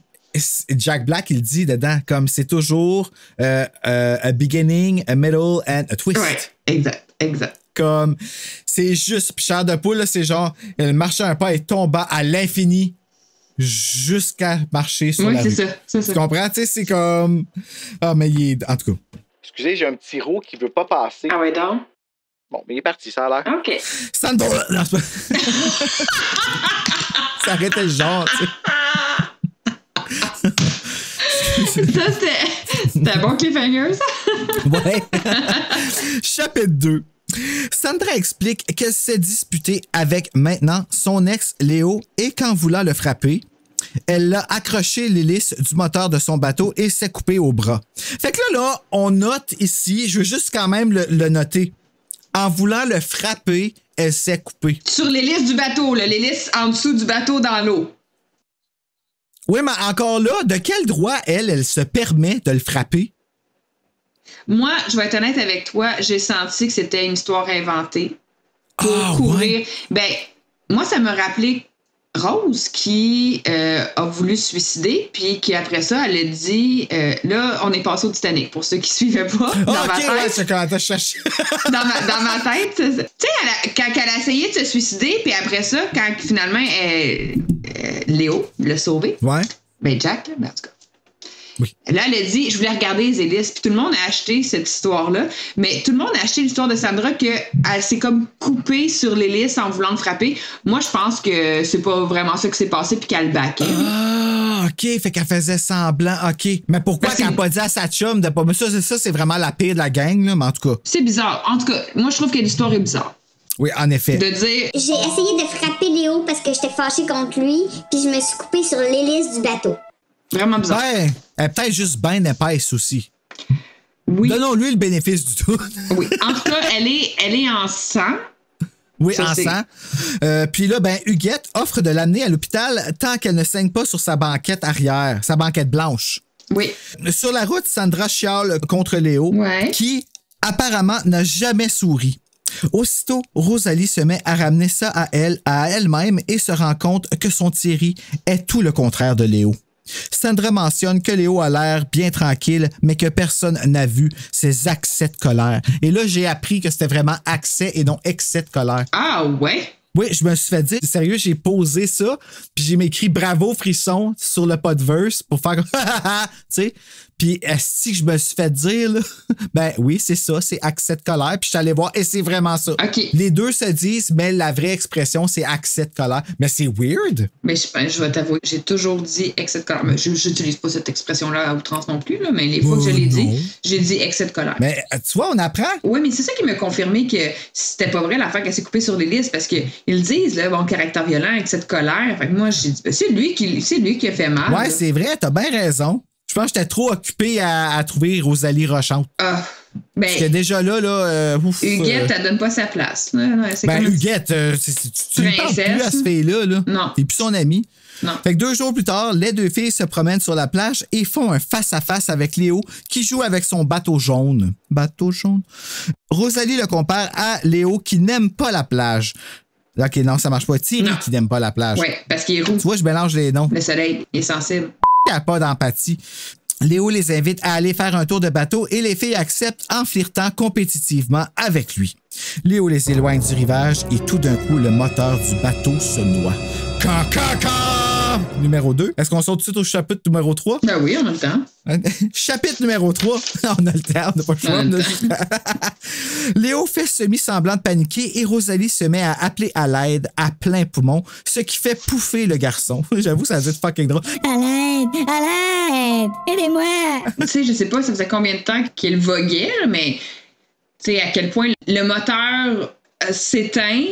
Jack Black, il dit dedans, comme c'est toujours a beginning, a middle and a twist. Ouais, exact. Comme, c'est juste, puis chair de poule, là, c'est genre, elle marchait un pas et tomba à l'infini jusqu'à marcher sur la rue. C'est ça. Tu comprends? Tu sais, c'est comme... Ah, mais il est... En tout cas. Excusez, j'ai un petit roux qui veut pas passer. Ah ouais, donc? Bon, mais il est parti, ça a l'air. OK. Sandra! Non, c'est pas... Ça arrêtait le genre, tu sais. Ça, c'était un bon cliffhanger, ça. Ouais. Chapitre 2. Sandra explique qu'elle s'est disputée avec maintenant son ex Léo et qu'en voulant le frapper, elle l'a accroché l'hélice du moteur de son bateau et s'est coupée au bras. Fait que là, on note ici, je veux juste quand même le noter. En voulant le frapper, elle s'est coupée. Sur l'hélice du bateau, là, l'hélice en dessous du bateau dans l'eau. Oui, mais encore là, de quel droit, elle se permet de le frapper? Moi, je vais être honnête avec toi, j'ai senti que c'était une histoire inventée pour couvrir. Ouais. Ben, moi, ça me rappelait Rose qui a voulu se suicider, puis qui après ça, elle a dit là, on est passé au Titanic, pour ceux qui suivaient pas. Dans ma tête. Ouais, c'est quand t'as cherché. dans ma tête, tu sais, quand elle a essayé de se suicider, puis après ça, quand finalement Léo l'a sauvé, ouais. Ben Jack, là, ben, en tout cas. Oui. Là, elle a dit, je voulais regarder les hélices. Puis tout le monde a acheté cette histoire-là. Mais tout le monde a acheté l'histoire de Sandra qu'elle s'est comme coupée sur l'hélice en voulant le frapper. Moi, je pense que c'est pas vraiment ça qui s'est passé puis qu'elle le backait. Ah, OK. Fait qu'elle faisait semblant. OK. Mais pourquoi qu'elle n'a pas dit à sa chum de pas... Mais ça, c'est vraiment la pire de la gang, là. Mais en tout cas... C'est bizarre. En tout cas, moi, je trouve que l'histoire est bizarre. Oui, en effet. De dire... J'ai essayé de frapper Léo parce que j'étais fâchée contre lui, puis je me suis coupée sur l'hélice du bateau. Vraiment bizarre. Ouais, elle est peut-être juste bien épaisse aussi. Oui. Donnons-lui le bénéfice du tout. Oui. En tout cas, elle est en sang. Oui, ça, en sang. Puis là, ben, Huguette offre de l'amener à l'hôpital tant qu'elle ne saigne pas sur sa banquette arrière, sa banquette blanche. Oui. Sur la route, Sandra chiale contre Léo, qui apparemment n'a jamais souri. Aussitôt, Rosalie se met à ramener ça à elle-même et se rend compte que son Thierry est tout le contraire de Léo. Sandra mentionne que Léo a l'air bien tranquille, mais que personne n'a vu ses accès de colère. Et là, j'ai appris que c'était vraiment accès et non excès de colère. Ah ouais? Oui, je me suis fait dire, sérieux, j'ai posé ça, puis j'ai m'écrit bravo frisson sur le podverse pour faire comme tu sais. Puis est-ce que je me suis fait dire, là? Ben oui, c'est ça, c'est accès de colère. Puis je suis allé voir et c'est vraiment ça. Okay. Les deux se disent, mais la vraie expression, c'est accès de colère. Mais c'est weird. Mais je vais t'avouer, j'ai toujours dit excès de colère. Mais je n'utilise pas cette expression-là à outrance non plus, là, mais les fois que je l'ai dit, j'ai dit excès de colère. Mais tu vois, on apprend. Oui, mais c'est ça qui m'a confirmé que c'était pas vrai l'affaire qu'elle s'est coupée sur les listes parce qu'ils le disent, là, bon, caractère violent, excès de colère. Fait que moi, j'ai dit, ben, c'est lui qui a fait mal. Ouais, c'est vrai, t'as bien raison. Je pense que j'étais trop occupé à trouver Rosalie Rochante. Ah, ben. Parce que déjà là, Huguette, elle donne pas sa place. Non, ben, Huguette, tu ne parles plus à ce fille-là. Là. Non. T'es plus son amie. Non. Fait que 2 jours plus tard, les deux filles se promènent sur la plage et font un face-à-face avec Léo qui joue avec son bateau jaune. Bateau jaune? Rosalie le compare à Léo qui n'aime pas la plage. OK, non, ça marche pas. Thierry qui n'aime pas la plage. Oui, parce qu'il est roux. Tu vois, je mélange les noms. Le soleil, il est sensible. Il n'y a pas d'empathie. Léo les invite à aller faire un tour de bateau et les filles acceptent en flirtant compétitivement avec lui. Léo les éloigne du rivage et tout d'un coup, le moteur du bateau se noie. Numéro 2. Est-ce qu'on saute tout de suite au chapitre numéro 3? Ben oui, on a le temps. Chapitre numéro 3. On a le temps, on n'a pas le choix. Léo fait semi-semblant de paniquer et Rosalie se met à appeler à l'aide à plein poumon, ce qui fait pouffer le garçon. J'avoue, ça a dû être fucking drôle. À l'aide, aidez-moi. Tu sais, je sais pas, ça faisait combien de temps qu'il voguait, mais tu sais, à quel point le moteur s'éteint,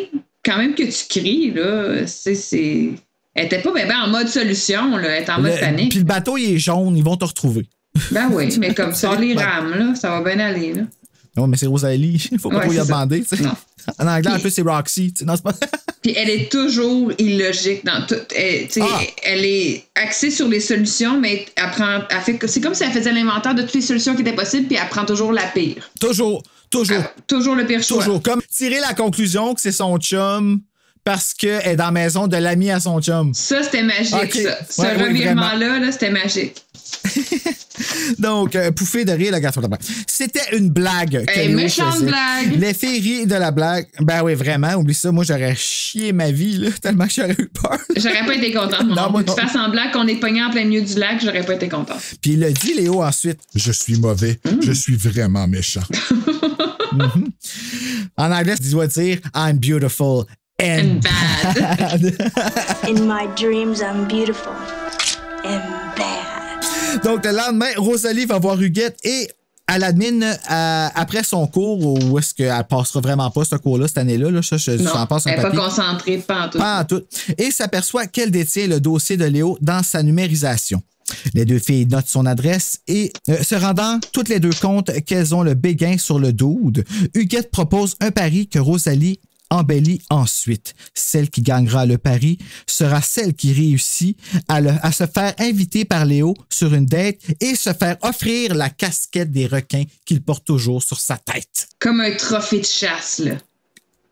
quand même que tu cries, là, c'est... Elle était pas en mode solution, là. Elle était en mode panique. Puis le bateau, il est jaune, ils vont te retrouver. Ben oui, mais comme ça, les rames, là, ça va bien aller, là. Non, mais c'est Rosalie. Il faut pas trop y demander, tu sais. En anglais, un peu, c'est Roxy. Non, c'est pas... Puis elle est toujours illogique dans tout. Elle est axée sur les solutions, mais c'est comme si elle faisait l'inventaire de toutes les solutions qui étaient possibles, puis elle prend toujours la pire. Toujours le pire choix. Toujours. Comme tirer la conclusion que c'est son chum parce qu'elle est dans la maison de l'ami à son chum. Ça, c'était magique, okay. Ça. Ce revirement-là, c'était magique. Donc, pouffé de rire, le garçon de bain. C'était une blague. Méchante blague. Les filles rient de la blague. Ben oui, vraiment. Oublie ça. Moi, j'aurais chié ma vie, là, tellement que j'aurais eu peur. J'aurais pas été contente. Non, tu fais semblant qu'on est pogné en plein milieu du lac, j'aurais pas été contente. Puis il a dit, Léo, ensuite. Je suis mauvais. Je suis vraiment méchant. En anglais, tu dois dire I'm beautiful and bad. In my dreams, I'm beautiful and bad. Donc, le lendemain, Rosalie va voir Huguette et elle admine après son cours, où est-ce qu'elle passera vraiment pas ce cours-là cette année-là. Là, non, passe un elle n'est pas papier. concentrée, pas en tout. Pas en tout. Et s'aperçoit qu'elle détient le dossier de Léo dans sa numérisation. Les deux filles notent son adresse et, se rendant toutes les deux compte qu'elles ont le béguin sur le dude, Huguette propose un pari que Rosalie embellit ensuite. Celle qui gagnera le pari sera celle qui réussit à se faire inviter par Léo sur une date et se faire offrir la casquette des requins qu'il porte toujours sur sa tête. Comme un trophée de chasse, là.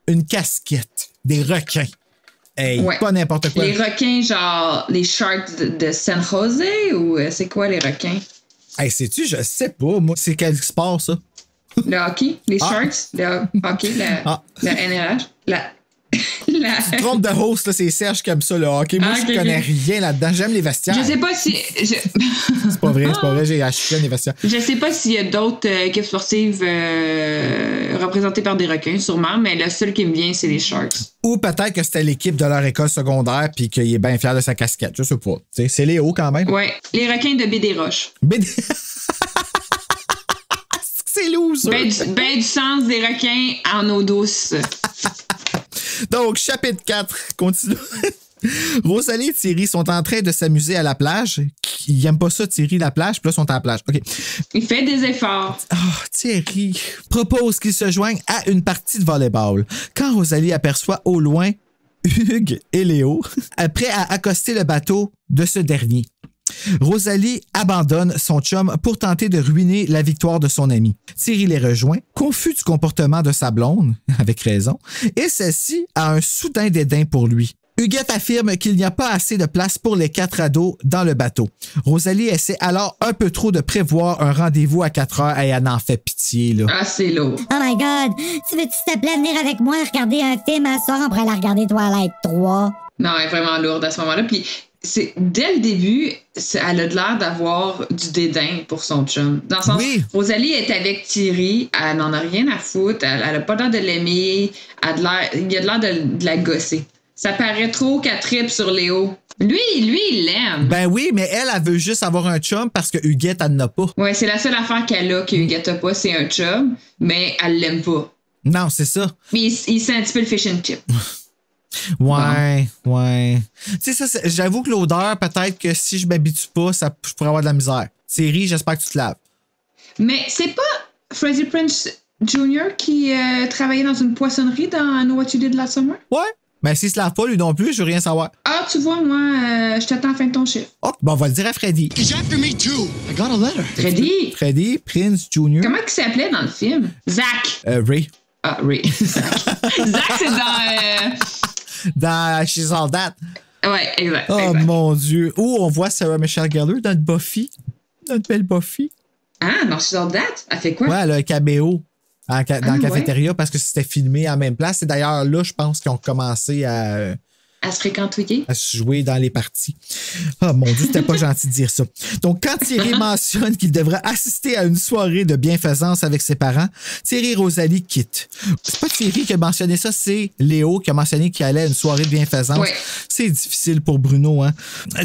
Une casquette des requins. Hey, ouais. Pas n'importe quoi. Les requins, genre les sharks de San Jose, ou c'est quoi les requins? Hey, sais-tu, je sais pas, moi. C'est quel sport, ça? Le hockey, les Sharks, le hockey, la NRH, Tu te trompes de host, là, c'est Serge qui aime ça, le hockey. Moi, je connais rien là-dedans. J'aime les vestiaires. Je sais pas si... C'est pas vrai, j'ai acheté les vestiaires. Je sais pas s'il y a d'autres équipes sportives représentées par des requins, sûrement, mais le seul qui me vient, c'est les Sharks. Ou peut-être que c'était l'équipe de leur école secondaire puis qu'il est bien fier de sa casquette. Je sais pas. T'sais, c'est Léo quand même. Ouais, les requins de Baie-des-Roches. C'est lourd, Ben du sens des requins en eau douce. Donc, chapitre 4, continue. Rosalie et Thierry sont en train de s'amuser à la plage. Ils n'aiment pas ça, Thierry, la plage, puis là, ils sont à la plage. OK. Il fait des efforts. Thierry propose qu'ils se joignent à une partie de volleyball. Quand Rosalie aperçoit au loin Hugues et Léo, prêts à accoster le bateau de ce dernier. Rosalie abandonne son chum pour tenter de ruiner la victoire de son ami. Thierry les rejoint, confus du comportement de sa blonde, avec raison, et celle-ci a un soudain dédain pour lui. Huguette affirme qu'il n'y a pas assez de place pour les 4 ados dans le bateau. Rosalie essaie alors un peu trop de prévoir un rendez-vous à 4 heures et elle en fait pitié, là. Ah, c'est lourd. Oh my God! Tu veux-tu s'il te plaît venir avec moi regarder un film un soir? On pourrait la regarder Twilight 3. Non, elle est vraiment lourde à ce moment-là. Puis, dès le début, elle a de l'air d'avoir du dédain pour son chum. Dans le sens, oui. Rosalie est avec Thierry, elle n'en a rien à foutre, elle a pas l'air de l'aimer, il a de l'air de la gosser. Ça paraît trop qu'elle tripe sur Léo. Lui, il l'aime. Ben oui, mais elle veut juste avoir un chum parce que Huguette, elle n'en a pas. Ouais, c'est la seule affaire qu'elle a que Huguette n'a pas, c'est un chum, mais elle l'aime pas. Non, c'est ça. Mais il sent un petit peu le fish and chip. Ouais. Tu sais, ça, j'avoue que l'odeur, peut-être que si je m'habitue pas, je pourrais avoir de la misère. Thierry, j'espère que tu te laves. Mais c'est pas Freddie Prinze Jr. qui travaillait dans une poissonnerie dans Know What You Did Last Summer? Ouais. Mais s'il se lave pas, lui non plus, je veux rien savoir. Ah, tu vois, moi, je t'attends à la fin de ton chiffre. Oh, bon, on va le dire à Freddy. He's after me too. I got a letter. Freddie Prinze Jr. Comment il s'appelait dans le film? Zach. Ray. Ah, Ray. Zach, c'est dans She's All That. Ouais, exact. Oh exact. Mon Dieu. Où on voit Sarah Michelle Gellar dans le Buffy. Notre belle Buffy. Ah, dans She's All That? Elle fait quoi? Ouais, elle a un caméo dans la cafétéria parce que c'était filmé à la même place. Et d'ailleurs, là, je pense qu'ils ont commencé à se fréquenter. À se jouer dans les parties. Oh mon Dieu, c'était pas gentil de dire ça. Donc, quand Thierry mentionne qu'il devrait assister à une soirée de bienfaisance avec ses parents, Thierry et Rosalie quittent. C'est pas Thierry qui a mentionné ça, c'est Léo qui a mentionné qu'il allait à une soirée de bienfaisance. Ouais. C'est difficile pour Bruno, hein.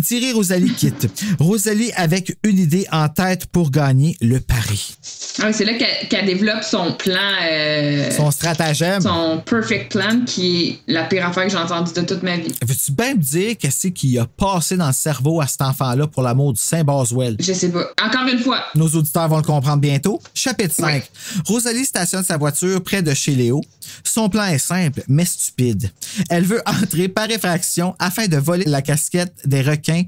Thierry et Rosalie quittent. Rosalie avec une idée en tête pour gagner le pari. Ah, c'est là qu'elle développe son plan. Son stratagème. Son perfect plan, qui est la pire affaire que j'ai entendue de toute ma vie. Veux-tu bien me dire qu'est-ce qui a passé dans le cerveau à cet enfant-là pour l'amour du Saint Boswell? Je sais pas. Encore une fois. Nos auditeurs vont le comprendre bientôt. Chapitre 5. Ouais. Rosalie stationne sa voiture près de chez Léo. Son plan est simple, mais stupide. Elle veut entrer par effraction afin de voler la casquette des requins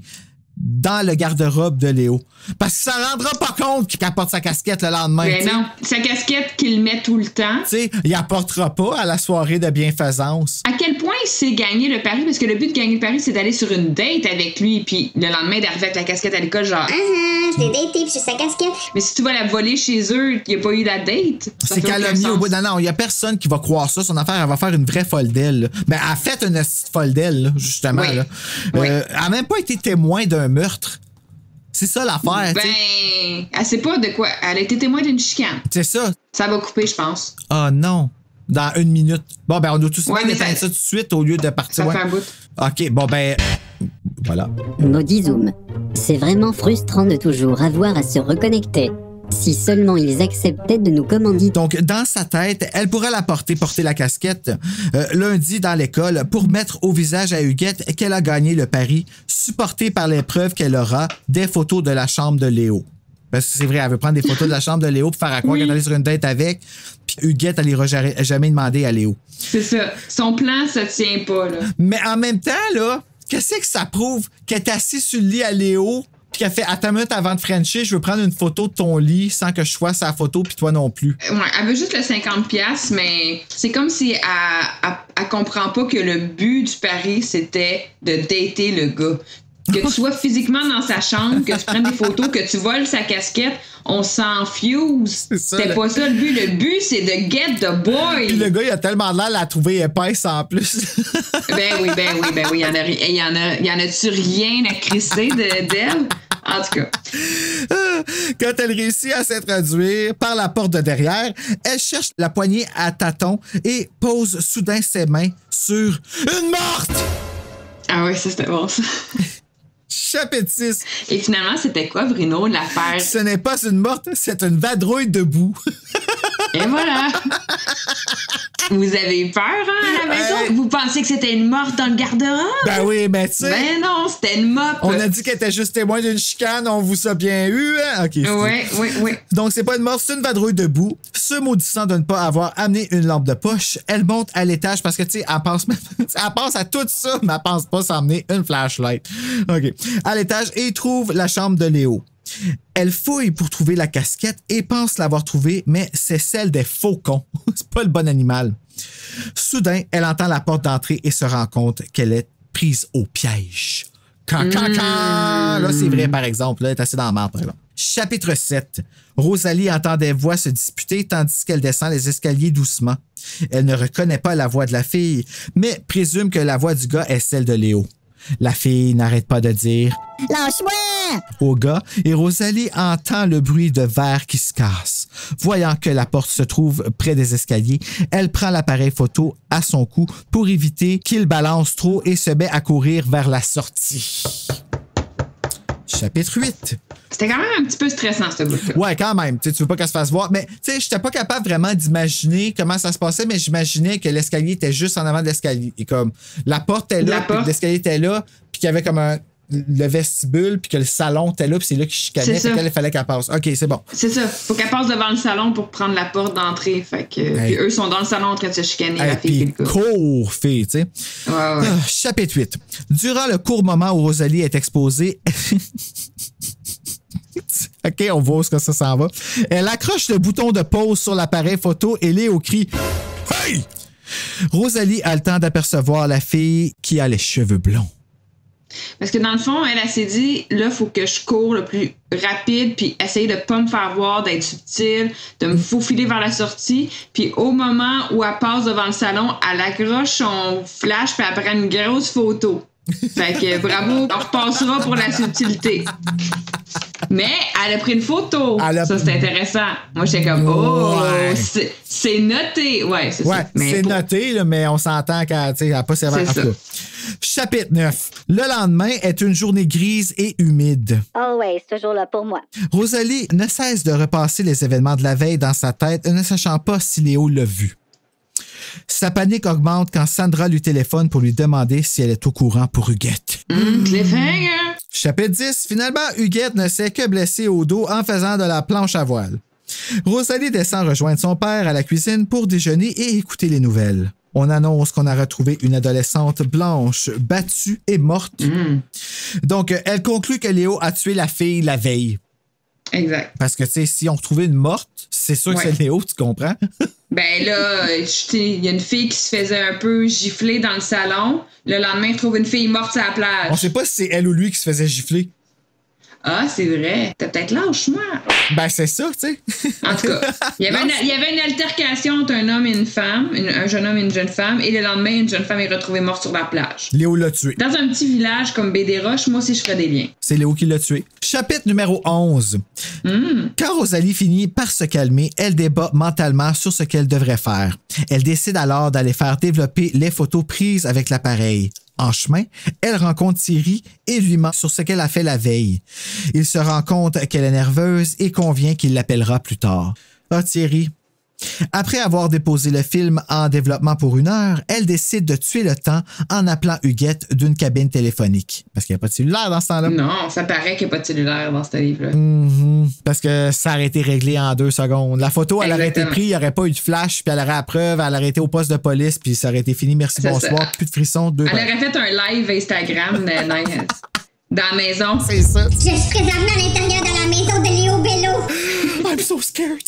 dans le garde-robe de Léo. Parce que ça ne rendra pas compte qu'il apporte sa casquette le lendemain. Mais non, sa casquette qu'il met tout le temps. Tu sais, il apportera pas à la soirée de bienfaisance. À quel point il sait gagner le pari? Parce que le but de gagner le pari, c'est d'aller sur une date avec lui, puis le lendemain d'arriver avec la casquette à l'école, genre... je l'ai daté, puis j'ai sa casquette. Mais si tu vas la voler chez eux, il n'y a pas eu la date. C'est qu'elle a mis au bout. Non, il n'y a personne qui va croire ça. Son affaire, elle va faire une vraie folle d'elle. Mais elle a fait une folle d'elle, justement. Oui. Là. Oui. Elle n'a même pas été témoin d'un meurtre. C'est ça l'affaire. Elle sait pas de quoi. Elle a été témoin d'une chicane. C'est ça. Ça va couper, je pense. Ah non. Dans 1 minute. Bon, ben, on doit tous éteindre ça tout de suite au lieu de partir. Ça fait un bout. OK, bon, ben. Voilà. Maudit Zoom. C'est vraiment frustrant de toujours avoir à se reconnecter. Si seulement ils acceptaient de nous commanditer. Donc, dans sa tête, elle pourra porter la casquette lundi dans l'école pour mettre au visage à Huguette qu'elle a gagné le pari, supporté par les preuves qu'elle aura des photos de la chambre de Léo. Parce que c'est vrai, elle veut prendre des photos de la chambre de Léo pour faire à croire qu'elle est allée sur une date avec, puis Huguette, elle n'ira jamais demandé à Léo. C'est ça. Son plan, ça tient pas, là. Mais en même temps, là, qu'est-ce que ça prouve qu'elle est assise sur le lit à Léo, puis qu'elle fait « Attends une minute avant de Frencher, je veux prendre une photo de ton lit sans que je sois sa photo, puis toi non plus. » Ouais, elle veut juste le 50$, mais c'est comme si elle comprend pas que le but du pari, c'était de dater le gars. Que tu sois physiquement dans sa chambre, que tu prennes des photos, que tu voles sa casquette, on s'en fuse. C'était pas ça le but. Le but, c'est de get the boy. Puis le gars, il a tellement l'air de la trouver épaisse en plus. Ben oui. Il y en a-tu rien à crisser d'elle? En tout cas. Quand elle réussit à s'introduire par la porte de derrière, elle cherche la poignée à tâtons et pose soudain ses mains sur une morte! Ah oui, ça c'était bon ça. Chapitre 6. Et finalement, c'était quoi, Bruno, l'affaire? Ce n'est pas une morte, c'est une vadrouille debout. Et voilà. Vous avez eu peur, hein, à la maison? Vous pensiez que c'était une morte dans le garde-robe? Ben oui, ben tu sais. Ben non, c'était une mop. On a dit qu'elle était juste témoin d'une chicane, on vous a bien eu, hein? OK. Oui. Donc, c'est pas une morte, c'est une vadrouille debout. Se maudissant de ne pas avoir amené une lampe de poche, elle monte à l'étage parce que, tu sais, elle pense à tout ça, mais elle pense pas s'emmener une flashlight. OK. À l'étage, et trouve la chambre de Léo. Elle fouille pour trouver la casquette et pense l'avoir trouvée, mais c'est celle des faucons. C'est pas le bon animal. Soudain, elle entend la porte d'entrée et se rend compte qu'elle est prise au piège. Là, c'est vrai, par exemple. Là, elle est assez dans la merde, par exemple. Chapitre 7. Rosalie entend des voix se disputer tandis qu'elle descend les escaliers doucement. Elle ne reconnaît pas la voix de la fille, mais présume que la voix du gars est celle de Léo. La fille n'arrête pas de dire « Lâche-moi » au gars et Rosalie entend le bruit de verre qui se casse. Voyant que la porte se trouve près des escaliers, elle prend l'appareil photo à son cou pour éviter qu'il balance trop et se met à courir vers la sortie. Chapitre 8. C'était quand même un petit peu stressant, ce bout-là. Ouais, quand même. Tu veux pas qu'elle se fasse voir. Mais tu sais, j'étais pas capable vraiment d'imaginer comment ça se passait, mais j'imaginais que l'escalier était juste en avant de l'escalier. Et comme la porte était là, puis l'escalier était là, puis qu'il y avait comme le vestibule, puis que le salon était là, puis c'est là qu'il chicanait. Fait qu'il fallait qu'elle passe. OK, c'est bon. C'est ça. Faut qu'elle passe devant le salon pour prendre la porte d'entrée. Fait que puis eux sont dans le salon en train de se chicaner, la fille et le gars. Cours, fille, tu sais. Ouais. Chapitre 8. Durant le court moment où Rosalie est exposée... OK, on voit où ça s'en va. Elle accroche le bouton de pause sur l'appareil photo et Léo crie « Hey! » Rosalie a le temps d'apercevoir la fille qui a les cheveux blonds. Parce que dans le fond, elle s'est dit, là, il faut que je cours le plus rapide, puis essayer de pas me faire voir, d'être subtile, de me faufiler vers la sortie. Puis au moment où elle passe devant le salon, elle accroche son flash, puis elle prend une grosse photo. Fait que bravo, on repassera pour la subtilité. Mais elle a pris une photo. Ça, c'est intéressant. Moi, j'étais comme, c'est noté. Ouais, c'est ça. Mais c'est noté, là, mais on s'entend qu'elle n'a pas servi à ça. Chapitre 9. Le lendemain est une journée grise et humide. Oh ouais, c'est toujours là pour moi. Rosalie ne cesse de repasser les événements de la veille dans sa tête, ne sachant pas si Léo l'a vu. Sa panique augmente quand Sandra lui téléphone pour lui demander si elle est au courant pour Huguette. Cliffhanger! Chapitre 10. Finalement, Huguette ne s'est que blessée au dos en faisant de la planche à voile. Rosalie descend rejoindre son père à la cuisine pour déjeuner et écouter les nouvelles. On annonce qu'on a retrouvé une adolescente blanche, battue et morte. Donc, elle conclut que Léo a tué la fille la veille. Exact. Parce que, tu sais, si on retrouvait une morte, c'est sûr que c'est Léo, tu comprends? Ben là, il y a une fille qui se faisait un peu gifler dans le salon. Le lendemain, il trouve une fille morte sur la plage. On sait pas si c'est elle ou lui qui se faisait gifler. Ah, c'est vrai. T'as peut-être lâche-moi. Ben, c'est ça, tu sais. En tout cas, il y avait une altercation entre un homme et une femme, un jeune homme et une jeune femme, et le lendemain, une jeune femme est retrouvée morte sur la plage. Léo l'a tué. Dans un petit village comme Baie-des-Roches, moi aussi, je ferais des liens. C'est Léo qui l'a tué. Chapitre numéro 11. Quand Rosalie finit par se calmer, elle débat mentalement sur ce qu'elle devrait faire. Elle décide alors d'aller faire développer les photos prises avec l'appareil. En chemin, elle rencontre Thierry et lui ment sur ce qu'elle a fait la veille. Il se rend compte qu'elle est nerveuse et convient qu'il l'appellera plus tard. Ah, Thierry. Après avoir déposé le film en développement pour 1 heure, elle décide de tuer le temps en appelant Huguette d'une cabine téléphonique. Parce qu'il n'y a pas de cellulaire dans ce temps-là. Non, ça paraît qu'il n'y a pas de cellulaire dans ce livre-là. Parce que ça aurait été réglé en 2 secondes. La photo, elle aurait été prise, il n'y aurait pas eu de flash, puis elle aurait la preuve, elle aurait été au poste de police, puis ça aurait été fini. Merci, bonsoir. Plus de frissons. Elle aurait fait un live Instagram dans la maison. C'est ça. Je suis présentement à l'intérieur de la maison de Léo Bello. I'm so scared.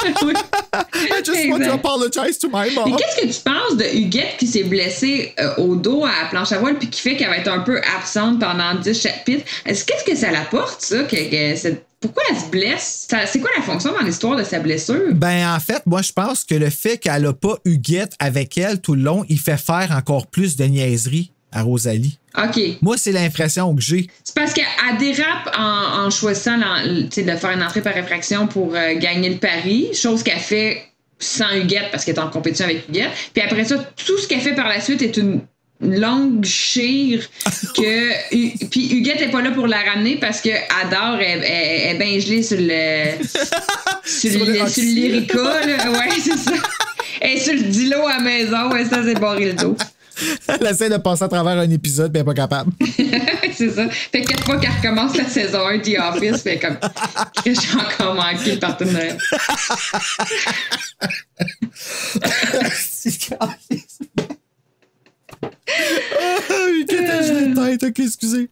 I just want to apologize to my mom. Mais qu'est-ce que tu penses de Huguette qui s'est blessée au dos à la planche à voile puis qui fait qu'elle va être un peu absente pendant 10 chapitres? Qu'est-ce que ça l'apporte, ça? Pourquoi elle se blesse? C'est quoi la fonction dans l'histoire de sa blessure? Ben, en fait, moi, je pense que le fait qu'elle n'a pas Huguette avec elle tout le long, il fait faire encore plus de niaiseries à Rosalie. OK. Moi, c'est l'impression que j'ai. C'est parce qu'elle dérape en choisissant de faire une entrée par réfraction pour gagner le pari, chose qu'elle fait sans Huguette parce qu'elle est en compétition avec Huguette. Puis après ça, tout ce qu'elle fait par la suite est une longue chire que puis Huguette n'est pas là pour la ramener parce que Adore est bien gelée sur le sur l'Erica, là. Ouais, c'est ça. Elle est sur le Dilo à la maison, ouais, ça c'est barré le dos. Elle essaie de passer à travers un épisode, mais elle n'est pas capable. C'est ça. Fait que 4 fois qu'elle recommence la saison 1 The Office, fait comme j'ai encore manqué le party de Noël. Tête, ok, excusez.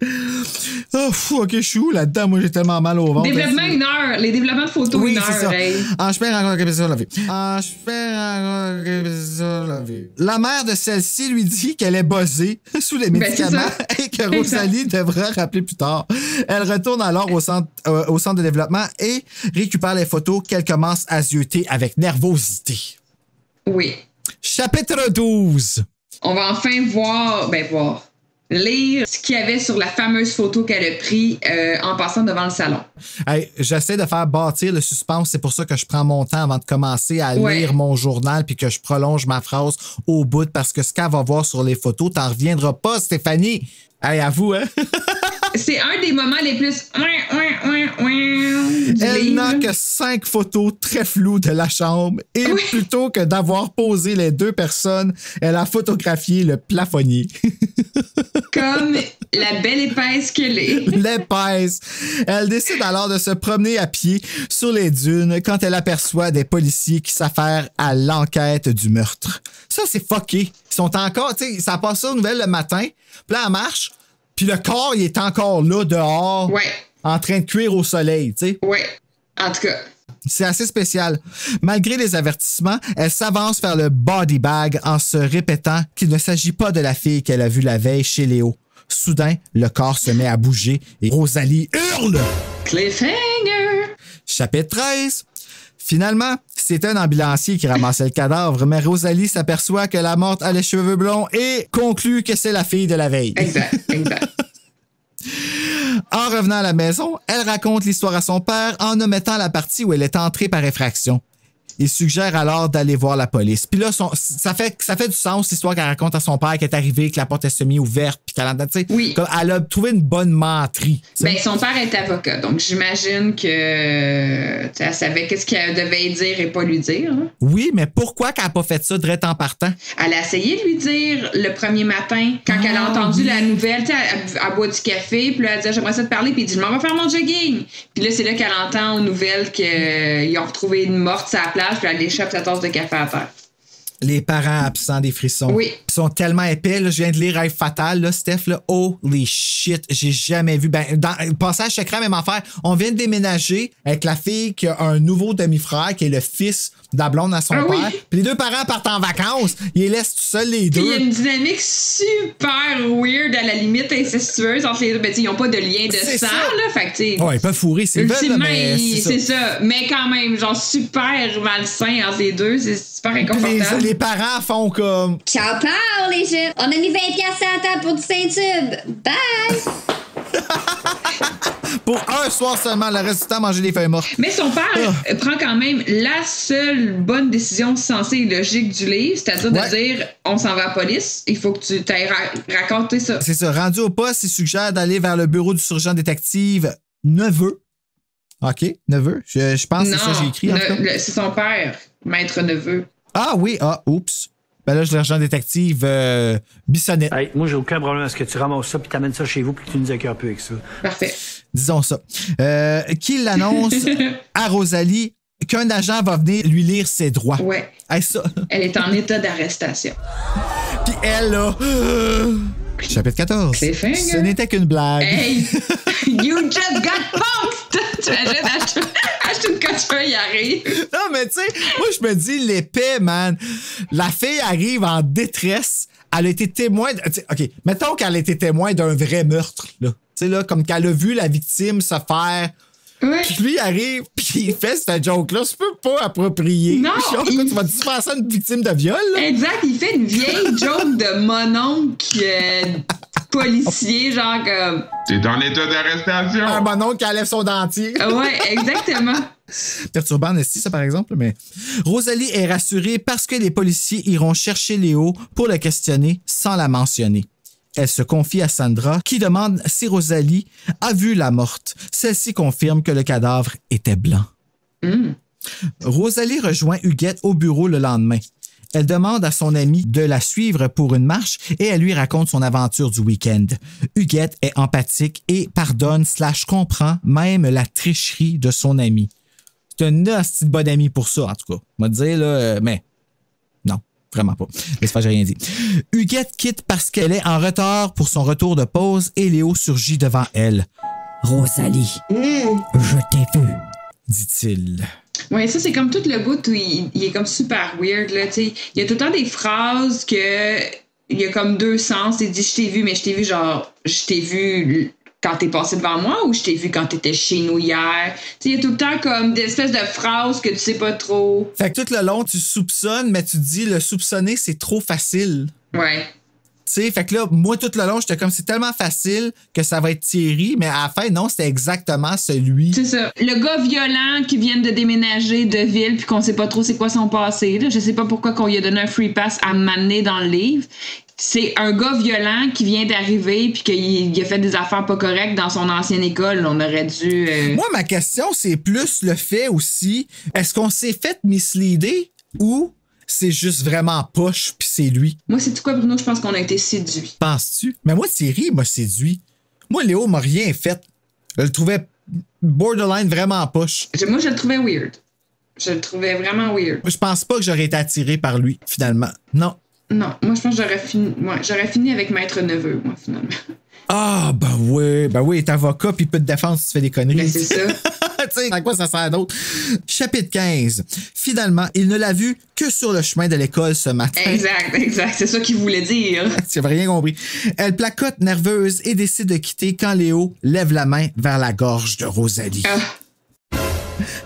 Oh, fou, ok, je suis où là-dedans? Moi, j'ai tellement mal au ventre. Développement 1 heure. Les développements de photos 1 heure. En chemin, rencontre ça la vie. La mère de celle-ci lui dit qu'elle est buzzée sous les médicaments et que Rosalie devra rappeler plus tard. Elle retourne alors au centre de développement et récupère les photos qu'elle commence à zioter avec nervosité. Oui. Chapitre 12. On va enfin lire ce qu'il y avait sur la fameuse photo qu'elle a prise en passant devant le salon. Hey, j'essaie de faire bâtir le suspense. C'est pour ça que je prends mon temps avant de commencer à lire mon journal puis que je prolonge ma phrase au bout parce que ce qu'elle va voir sur les photos, t'en reviendras pas, Stéphanie. Hey, à vous, hein? C'est un des moments les plus... Elle n'a que 5 photos très floues de la chambre et plutôt que d'avoir posé les 2 personnes, elle a photographié le plafonnier. Comme la belle épaisse qu'elle est. L'épaisse. Elle décide alors de se promener à pied sur les dunes quand elle aperçoit des policiers qui s'affairent à l'enquête du meurtre. Ça, c'est fucké. Ils sont encore, tu sais, ça passe aux nouvelles le matin, puis là, elle marche, puis le corps, il est encore là, dehors, en train de cuire au soleil, tu sais. Ouais, en tout cas. C'est assez spécial. Malgré les avertissements, elle s'avance vers le body bag en se répétant qu'il ne s'agit pas de la fille qu'elle a vue la veille chez Léo. Soudain, le corps se met à bouger et Rosalie hurle. Cliffhanger! Chapitre 13. Finalement, c'est un ambulancier qui ramassait le cadavre, mais Rosalie s'aperçoit que la morte a les cheveux blonds et conclut que c'est la fille de la veille. Exact. En revenant à la maison, elle raconte l'histoire à son père en omettant la partie où elle est entrée par effraction. Il suggère alors d'aller voir la police. Puis là, ça fait du sens, l'histoire qu'elle raconte à son père qui est arrivé, que la porte est semi-ouverte, puis qu'elle elle a trouvé une bonne menterie. Ben, son père est avocat, donc j'imagine que elle savait qu'est-ce qu'elle devait dire et pas lui dire. Hein? Oui, mais pourquoi qu'elle n'a pas fait ça direct en partant? Elle a essayé de lui dire le premier matin, quand elle a entendu la nouvelle, elle boit du café, puis là, elle dit « J'aimerais ça te parler », puis il dit « Je m'en vais faire mon jogging ». Puis là, c'est là qu'elle entend aux nouvelles qu'ils ont retrouvé une morte sur la plage, puis elle échappe sa tasse de café à terre. Les parents absents des frissons. Oui. Ils sont tellement épais. Là, je viens de lire Rêve fatal, là, Steph. Là. Holy shit, j'ai jamais vu. Ben, dans Passage secret, même affaire. On vient de déménager avec la fille qui a un nouveau demi-frère, qui est le fils de la blonde à son père. Oui. Puis les 2 parents partent en vacances. Ils les laissent tout seuls, les 2. Puis il y a une dynamique super weird, à la limite incestueuse entre les 2. Ben, ils n'ont pas de lien de sang, là. Fait que, ils peuvent fourrer, c'est ultimement, c'est ça. Mais quand même, genre, super malsain entre les 2. C'est super inconfortable. Les parents font comme... Ciao, Paul, les jeunes. On a mis 20$ à la table pour du Saint-Tube. Bye! pour un soir seulement, le reste du temps, manger des feuilles mortes. Mais son père prend quand même la seule bonne décision sensée et logique du livre, c'est-à-dire de dire on s'en va à la police, il faut que tu t'ailles raconter ça. C'est ça. Rendu au poste, il suggère d'aller vers le bureau du sergent détective Neveu. OK, Neveu. Je pense que c'est ça que j'ai écrit. C'est son père, maître Neveu. Ah oui, oups. Ben là, je l'agent détective Bissonnette. Hey, moi, j'ai aucun problème à ce que tu ramasses ça puis t'amènes ça chez vous puis que tu nous accueilles un peu avec ça. Parfait. Disons ça. Qui l'annonce à Rosalie qu'un agent va venir lui lire ses droits. Ouais. Hey, ça. Elle est en état d'arrestation. Puis elle, là... Chapitre 14. Ce n'était qu'une blague. Hey! You just got punked! Tu imagines, acheter une coiffure, il arrive. Non, mais tu sais, moi, je me dis, l'épée, man. La fille arrive en détresse. Elle a été témoin... OK, mettons qu'elle a été témoin d'un vrai meurtre, là. Tu sais, là, comme qu'elle a vu la victime se faire... Ouais. Puis lui, il arrive, puis il fait cette joke-là. Tu peux pas approprier. Non! Tu vas te faire ça une victime de viol, là? Exact, il fait une vieille joke de mononcle policier, genre comme... T'es en état d'arrestation. Un mononcle qui enlève son dentier. Ouais, exactement. Perturbant, n'est-ce ça, par exemple, mais... Rosalie est rassurée parce que les policiers iront chercher Léo pour le questionner sans la mentionner. Elle se confie à Sandra, qui demande si Rosalie a vu la morte. Celle-ci confirme que le cadavre était blanc. Rosalie rejoint Huguette au bureau le lendemain. Elle demande à son amie de la suivre pour une marche et elle lui raconte son aventure du week-end. Huguette est empathique et pardonne/comprend même la tricherie de son amie. C'est une hostie de bonne amie pour ça, en tout cas. On va dire, là, mais... Non. Vraiment pas. Laisse faire, j'ai rien dit. Huguette quitte parce qu'elle est en retard pour son retour de pause et Léo surgit devant elle. « Rosalie, je t'ai vu, dit-il. » Ouais, ça, c'est comme tout le bout où il est comme super weird, là, tu sais. Il y a tout le temps des phrases que... Il y a comme deux sens. Il dit « je t'ai vu », mais je t'ai vu genre... Je t'ai vu... quand t'es passé devant moi ou je t'ai vu quand t'étais chez nous hier. Il y a tout le temps comme des espèces de phrases que tu sais pas trop. Fait que tout le long, tu soupçonnes, mais tu te dis le soupçonner, c'est trop facile. Ouais. Tu sais, fait que là, moi, tout le long, j'étais comme, c'est tellement facile que ça va être Thierry, mais à la fin, non, c'était exactement celui. C'est ça. Le gars violent qui vient de déménager de ville puis qu'on sait pas trop c'est quoi son passé. Là. Je sais pas pourquoi qu'on lui a donné un free pass à m'amener dans le livre. C'est un gars violent qui vient d'arriver puis qu'il a fait des affaires pas correctes dans son ancienne école. On aurait dû... Moi, ma question, c'est plus le fait aussi, est-ce qu'on s'est fait misleader ou c'est juste vraiment poche puis c'est lui? Moi, c'est tout quoi, Bruno? Je pense qu'on a été séduits. Penses-tu? Mais moi, Thierry m'a séduit. Moi, Léo m'a rien fait. Je le trouvais borderline vraiment poche. Moi, je le trouvais weird. Je le trouvais vraiment weird. Je pense pas que j'aurais été attiré par lui, finalement. Non. Non, moi je pense que j'aurais fini avec Maître Neveu, moi, finalement. Ah, ben oui, t'es avocat puis il peut te défendre si tu fais des conneries. Ben, c'est ça. Tu sais, à quoi ça sert d'autre? Chapitre 15. Finalement, il ne l'a vu que sur le chemin de l'école ce matin. Exact. C'est ça qu'il voulait dire. Tu n'avais rien compris. Elle placote nerveuse et décide de quitter quand Léo lève la main vers la gorge de Rosalie.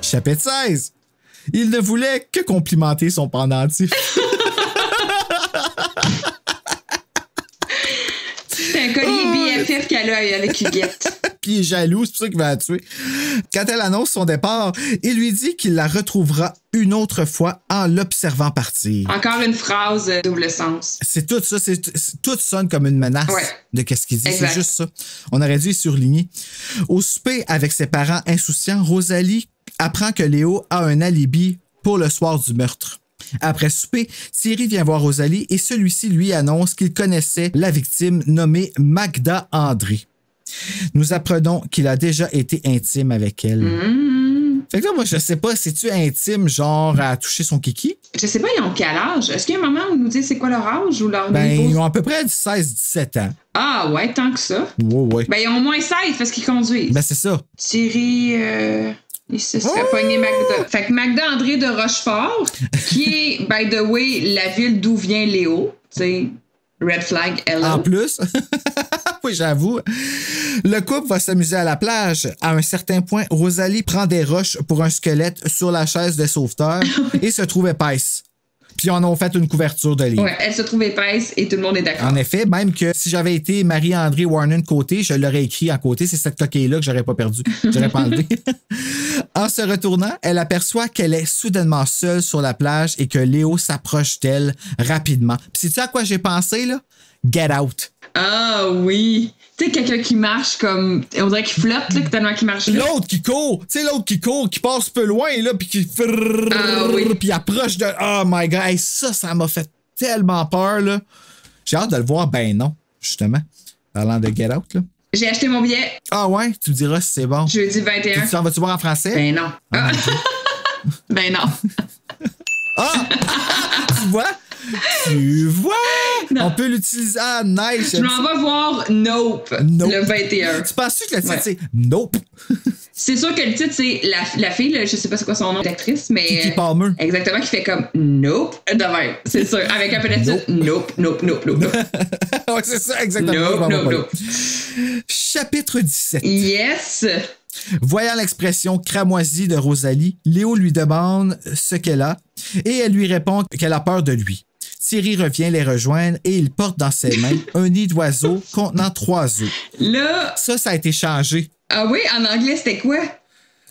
Chapitre 16. Il ne voulait que complimenter son pendentif. C'est un collier BFF qu'elle a avec Huguette. Puis il est jaloux, c'est pour ça qu'il va la tuer. Quand elle annonce son départ, il lui dit qu'il la retrouvera une autre fois en l'observant partir. Encore une phrase double sens. C'est tout ça, tout sonne comme une menace de qu'est-ce qu'il dit. Exact. C'est juste ça. On aurait dû y surligner. Au souper avec ses parents insouciants, Rosalie apprend que Léo a un alibi pour le soir du meurtre. Après souper, Thierry vient voir Rosalie et celui-ci lui annonce qu'il connaissait la victime nommée Magda André. Nous apprenons qu'il a déjà été intime avec elle. Fait que là, moi, je sais pas, c'est-tu intime, genre à toucher son kiki? Je sais pas, ils ont quel âge? Est-ce qu'il y a un moment où ils nous disent c'est quoi leur âge ou leur niveau? Ils ont à peu près 16-17 ans. Ah ouais, tant que ça. Ouais. Ben, ils ont au moins 16 parce qu'ils conduisent. Ben, c'est ça. Thierry... Il se serait pogné Magda. Fait que Magda André de Rochefort, qui est, by the way, la ville d'où vient Léo. Tu sais, red flag, hello. En plus, oui, j'avoue. Le couple va s'amuser à la plage. À un certain point, Rosalie prend des roches pour un squelette sur la chaise de sauveteur et se trouve épaisse. Puis on a fait une couverture de livre. Ouais, elle se trouve épaisse et tout le monde est d'accord. En effet, même que si j'avais été Marie-André Warner côté, je l'aurais écrit en côté. C'est cette coquille-là que j'aurais pas perdu. J'aurais pas enlevé. En se retournant, elle aperçoit qu'elle est soudainement seule sur la plage et que Léo s'approche d'elle rapidement. Puis sais-tu à quoi j'ai pensé, là? Get Out. Ah oui. Tu sais, quelqu'un qui marche comme... On dirait qu'il flotte, là, tellement qu'il marche. L'autre qui court. Tu sais, l'autre qui court, qui passe peu loin, là, puis qui... Ah oui. Puis approche de... Oh my God. Hey, ça m'a fait tellement peur, là. J'ai hâte de le voir. Ben non, justement. Parlant de Get Out, là. J'ai acheté mon billet. Ah ouais? Tu me diras si c'est bon. Jeudi 21. Tu vas-tu voir en français? Ben non. Ah, ben non. Ah! Tu vois? Tu vois? Non. On peut l'utiliser. Ah, nice. Je m'en vais voir Nope, le 21. Tu penses que le titre, c'est Nope? C'est sûr que le titre, c'est la fille, là, je sais pas c'est quoi son nom d'actrice, mais... Kiki Palmer. Exactement, qui fait comme Nope de même. C'est sûr. Avec un peu de titre. Nope. Ouais, c'est ça, exactement. Nope. Chapitre 17. Yes! Voyant l'expression cramoisie de Rosalie, Léo lui demande ce qu'elle a et elle lui répond qu'elle a peur de lui. Thierry revient les rejoindre et il porte dans ses mains un nid d'oiseaux contenant 3 œufs. Là... Ça a été changé. Ah oui? En anglais, c'était quoi?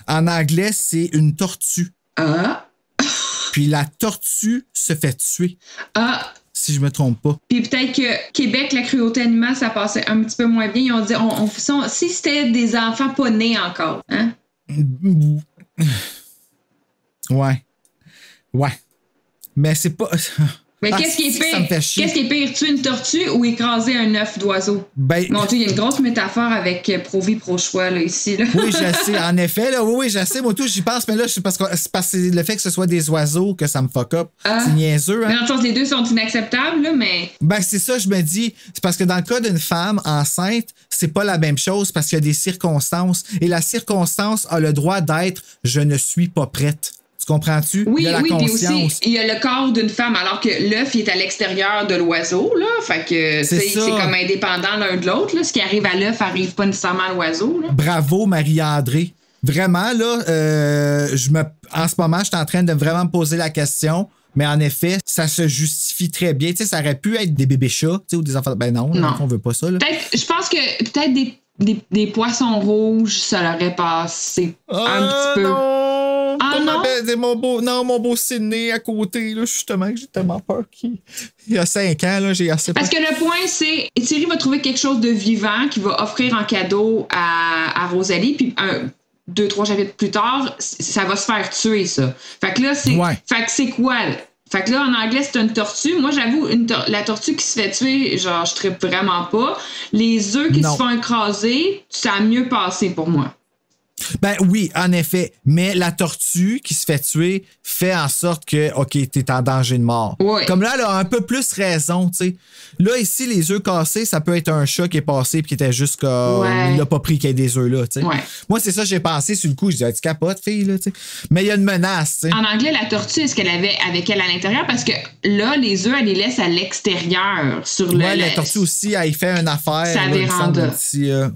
En anglais, c'est une tortue. Ah! Puis la tortue se fait tuer. Ah! Si je me trompe pas. Puis peut-être que Québec, la cruauté animale, ça passait un petit peu moins bien. Ils ont dit, si c'était des enfants pas nés encore, hein? Ouais. Mais c'est pas... Mais qu'est-ce qui est pire? Qu'est-ce qui est pire? Tuer une tortue ou écraser un œuf d'oiseau? Ben... Mon Dieu, il y a une grosse métaphore avec pro-vie, pro-choix, là, ici. Là. Oui, je sais. En effet, là, oui, je sais. Moi, tout, j'y pense, mais là, c'est parce que c'est le fait que ce soit des oiseaux que ça me fuck up. C'est niaiseux, hein? Mais en sens, les deux sont inacceptables, là, mais... Ben, c'est ça, je me dis. C'est parce que dans le cas d'une femme enceinte, c'est pas la même chose parce qu'il y a des circonstances. Et la circonstance a le droit d'être « je ne suis pas prête ». Tu comprends-tu? Oui, il y a la puis conscience. aussi, il y a le corps d'une femme, alors que l'œuf, il est à l'extérieur de l'oiseau, là. Fait que, c'est comme indépendant l'un de l'autre, là. Ce qui arrive à l'œuf arrive pas nécessairement à l'oiseau, là. Bravo, Marie-André. Vraiment, là, en ce moment, je suis en train de vraiment me poser la question. Mais en effet, ça se justifie très bien. Tu sais, ça aurait pu être des bébés chats, tu sais, ou des enfants. Ben non. On veut pas ça, là. Je pense que peut-être des poissons rouges, ça l'aurait passé un petit peu. Non. Ah non? Mon beau Sydney à côté, là, justement, que j'ai tellement peur qu'il y a 5 ans, là, j'ai assez peur. Parce que le point, c'est Thierry va trouver quelque chose de vivant qu'il va offrir en cadeau à Rosalie, puis 2-3 chapitres plus tard, ça va se faire tuer, ça. Fait que là, c'est... Ouais. Fait que c'est quoi, là? Fait que là, en anglais, c'est une tortue. Moi, j'avoue, la tortue qui se fait tuer, genre, je trippe vraiment pas. Les œufs qui se font écraser, ça a mieux passé pour moi. Ben oui, en effet. Mais la tortue qui se fait tuer fait en sorte que, OK, t'es en danger de mort. Ouais. Comme là, elle a un peu plus raison, tu sais. Là, ici, les œufs cassés, ça peut être un chat qui est passé et qui était juste comme... Il n'a pas pris qu'il y ait des œufs là, tu sais. Ouais. Moi, c'est ça, j'ai pensé sur le coup. Je disais, tu capotes, fille, là, tu sais. Mais il y a une menace, tu sais. En anglais, la tortue, est-ce qu'elle avait avec elle à l'intérieur? Parce que là, les œufs, elle les laisse à l'extérieur. Ouais, la tortue aussi, elle fait une affaire. Sa véranda.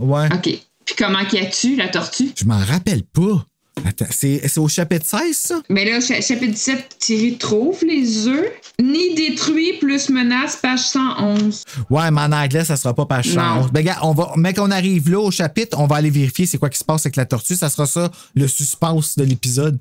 Ouais. OK. Puis comment qu'elle tue, la tortue? Je m'en rappelle pas. Attends, c'est au chapitre 16, ça? Mais là, chapitre 17, Thierry trouve les œufs. Ni détruit plus menace, page 111. Ouais, mais en anglais, ça sera pas page 111. Ben, gars, mais qu'on arrive là au chapitre, on va aller vérifier c'est quoi qui se passe avec la tortue. Ça sera ça, le suspense de l'épisode.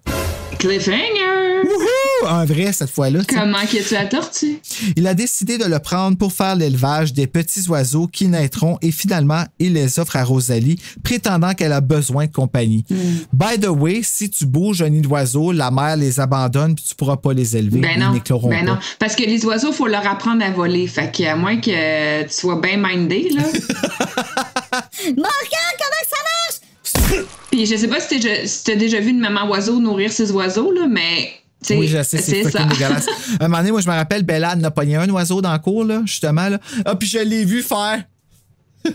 Cliffhanger! Wouhou! Un vrai, cette fois-là. Comment qu'as-tu la tortue? Il a décidé de le prendre pour faire l'élevage des petits oiseaux qui naîtront et finalement, il les offre à Rosalie, prétendant qu'elle a besoin de compagnie. By the way, si tu bouges un nid d'oiseaux, la mère les abandonne puis tu pourras pas les élever. Ben non, ils n'écloront pas. non. Parce que les oiseaux, il faut leur apprendre à voler. Fait qu'à moins que tu sois bien mindé, là. Morgan, comment ça marche? Puis je sais pas si t'as déjà vu une maman oiseau nourrir ses oiseaux, là, mais... Oui, je sais, c'est fucking dégueulasse. Un moment donné, moi, je me rappelle, Bella en a pogné un oiseau dans le cours, là, justement. Là. Ah, puis je l'ai vu faire. Tu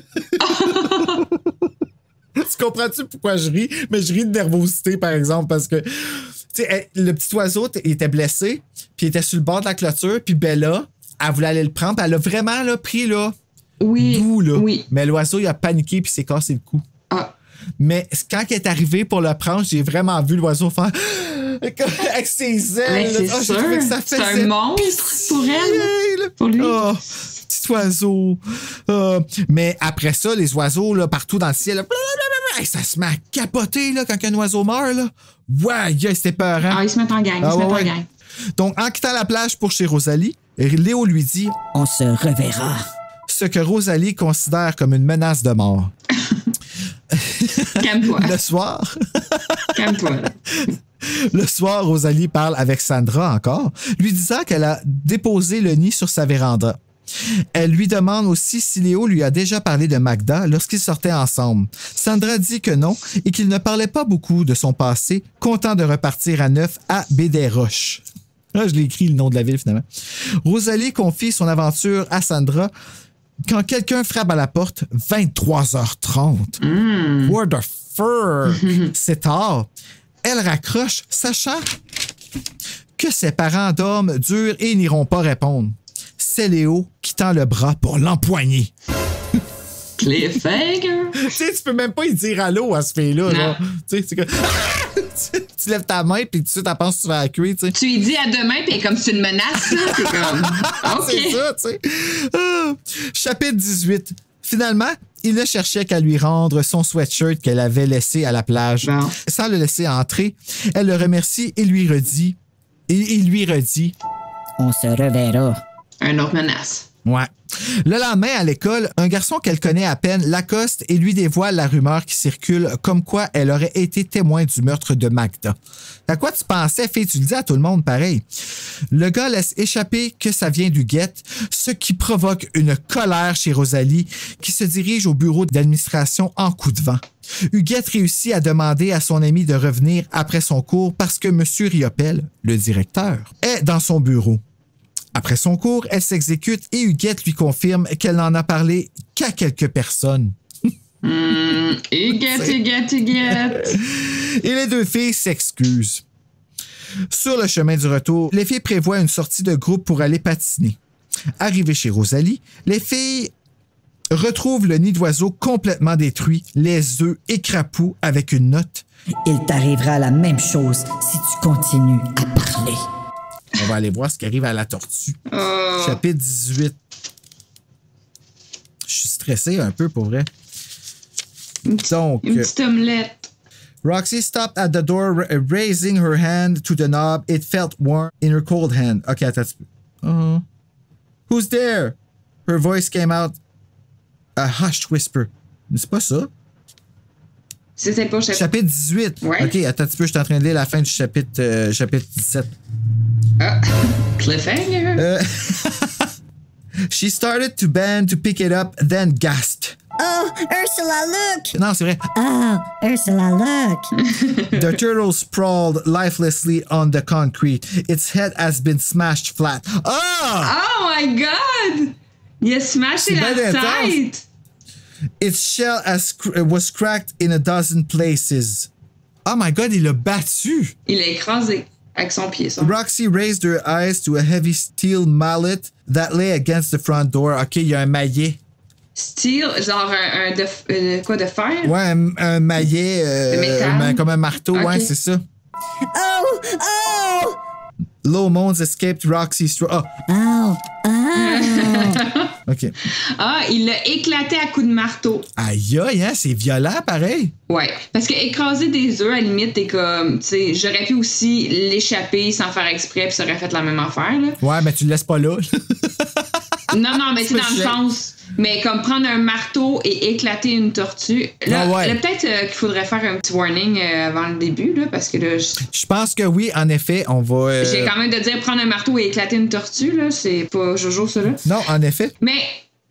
comprends-tu pourquoi je ris? Mais je ris de nervosité, par exemple, parce que, tu sais, le petit oiseau, il était blessé, puis il était sur le bord de la clôture, puis Bella, elle voulait aller le prendre, puis elle a vraiment là, pris, là, doux, là. Oui. Mais l'oiseau, il a paniqué, puis s'est cassé le cou. Ah. Mais quand elle est arrivée pour le prendre, j'ai vraiment vu l'oiseau faire avec ses ailes. Ouais, c'est sûr. C'est un monstre pour elle. Pour lui. Oh, petit oiseau. Mais après ça, les oiseaux là, partout dans le ciel, là, ça se met à capoter là, quand un oiseau meurt. Là. Ouais, c'était peurant. Ah, ils se mettent en gang. En gang. Donc, en quittant la plage pour chez Rosalie, Léo lui dit « On se reverra ». Ce que Rosalie considère comme une menace de mort. Calme-toi. Le soir. Calme-toi. Le soir, Rosalie parle avec Sandra encore, lui disant qu'elle a déposé le nid sur sa véranda. Elle lui demande aussi si Léo lui a déjà parlé de Magda lorsqu'ils sortaient ensemble. Sandra dit que non et qu'il ne parlait pas beaucoup de son passé, content de repartir à neuf à Baie-des-Roches. Là, je l'ai écrit le nom de la ville finalement. Rosalie confie son aventure à Sandra quand quelqu'un frappe à la porte, 23h30. What the fuck? C'est tard. Elle raccroche, sachant que ses parents dorment dur et n'iront pas répondre. C'est Léo qui tend le bras pour l'empoigner. Cliffhanger! Tu sais, tu peux même pas y dire allô à ce fille-là. Tu sais, c'est que... tu lèves ta main puis tout de suite, tu penses que tu vas la cuire, tu sais. Tu lui dis à demain puis comme c'est une menace, là. T'es comme... OK. C'est ça, tu sais. Chapitre 18. Finalement, il ne cherchait qu'à lui rendre son sweatshirt qu'elle avait laissé à la plage. Bon. Sans le laisser entrer, elle le remercie et lui redit... il lui redit... On se reverra. Un autre menace. Ouais. Le lendemain, à l'école, un garçon qu'elle connaît à peine l'accoste et lui dévoile la rumeur qui circule comme quoi elle aurait été témoin du meurtre de Magda. À quoi tu pensais, fille? Tu le dis à tout le monde pareil. Le gars laisse échapper que ça vient d'Huguette, ce qui provoque une colère chez Rosalie qui se dirige au bureau d'administration en coup de vent. Huguette réussit à demander à son ami de revenir après son cours parce que M. Riopel, le directeur, est dans son bureau. Après son cours, elle s'exécute et Huguette lui confirme qu'elle n'en a parlé qu'à quelques personnes. Huguette. Et les deux filles s'excusent. Sur le chemin du retour, les filles prévoient une sortie de groupe pour aller patiner. Arrivées chez Rosalie, les filles retrouvent le nid d'oiseau complètement détruit, les œufs écrapous avec une note. Il t'arrivera la même chose si tu continues à parler. On va aller voir ce qui arrive à la tortue. Chapitre 18. Je suis stressé un peu pour vrai. Donc, une petite omelette. Roxy stopped at the door, raising her hand to the knob. It felt warm in her cold hand. OK, attends un petit peu. Who's there? Her voice came out a hushed whisper. C'est pas ça? C'était pas chapitre 18. Ouais. OK, attends un petit peu, je suis en train de lire la fin du chapitre 17. Cliffhanger. She started to bend to pick it up, then gasped. Oh, Ursula, look! Non, c'est vrai. Oh, Ursula, look! The turtle sprawled lifelessly on the concrete. Its head has been smashed flat. Oh my God! Il a smashé la tête! Its shell was cracked in a dozen places. Oh my God, il l'a battu! Il l'a écrasé. Avec son pied, ça. Roxy raised her eyes to a heavy steel mallet that lay against the front door. OK, il y a un maillet. Steel, genre quoi, de fer? Ouais, un maillet. De métal? Comme un marteau, okay. Ouais, c'est ça. Oh! Low moans escaped Roxy's throat. Oh! OK. Il l'a éclaté à coups de marteau. Aïe, hein, c'est violent, pareil. Ouais, parce que écraser des œufs, à la limite, t'es comme, tu sais, j'aurais pu aussi l'échapper sans faire exprès, puis ça aurait fait la même affaire, là. Ouais, mais tu le laisses pas là. non, mais c'est dans le sens. Mais comme prendre un marteau et éclater une tortue. Là, là peut-être qu'il faudrait faire un petit warning avant le début, là, parce que là. Je pense que oui, en effet, on va. J'ai quand même de dire prendre un marteau et éclater une tortue, là. C'est pas Jojo, ça, là. Non, en effet. Mais.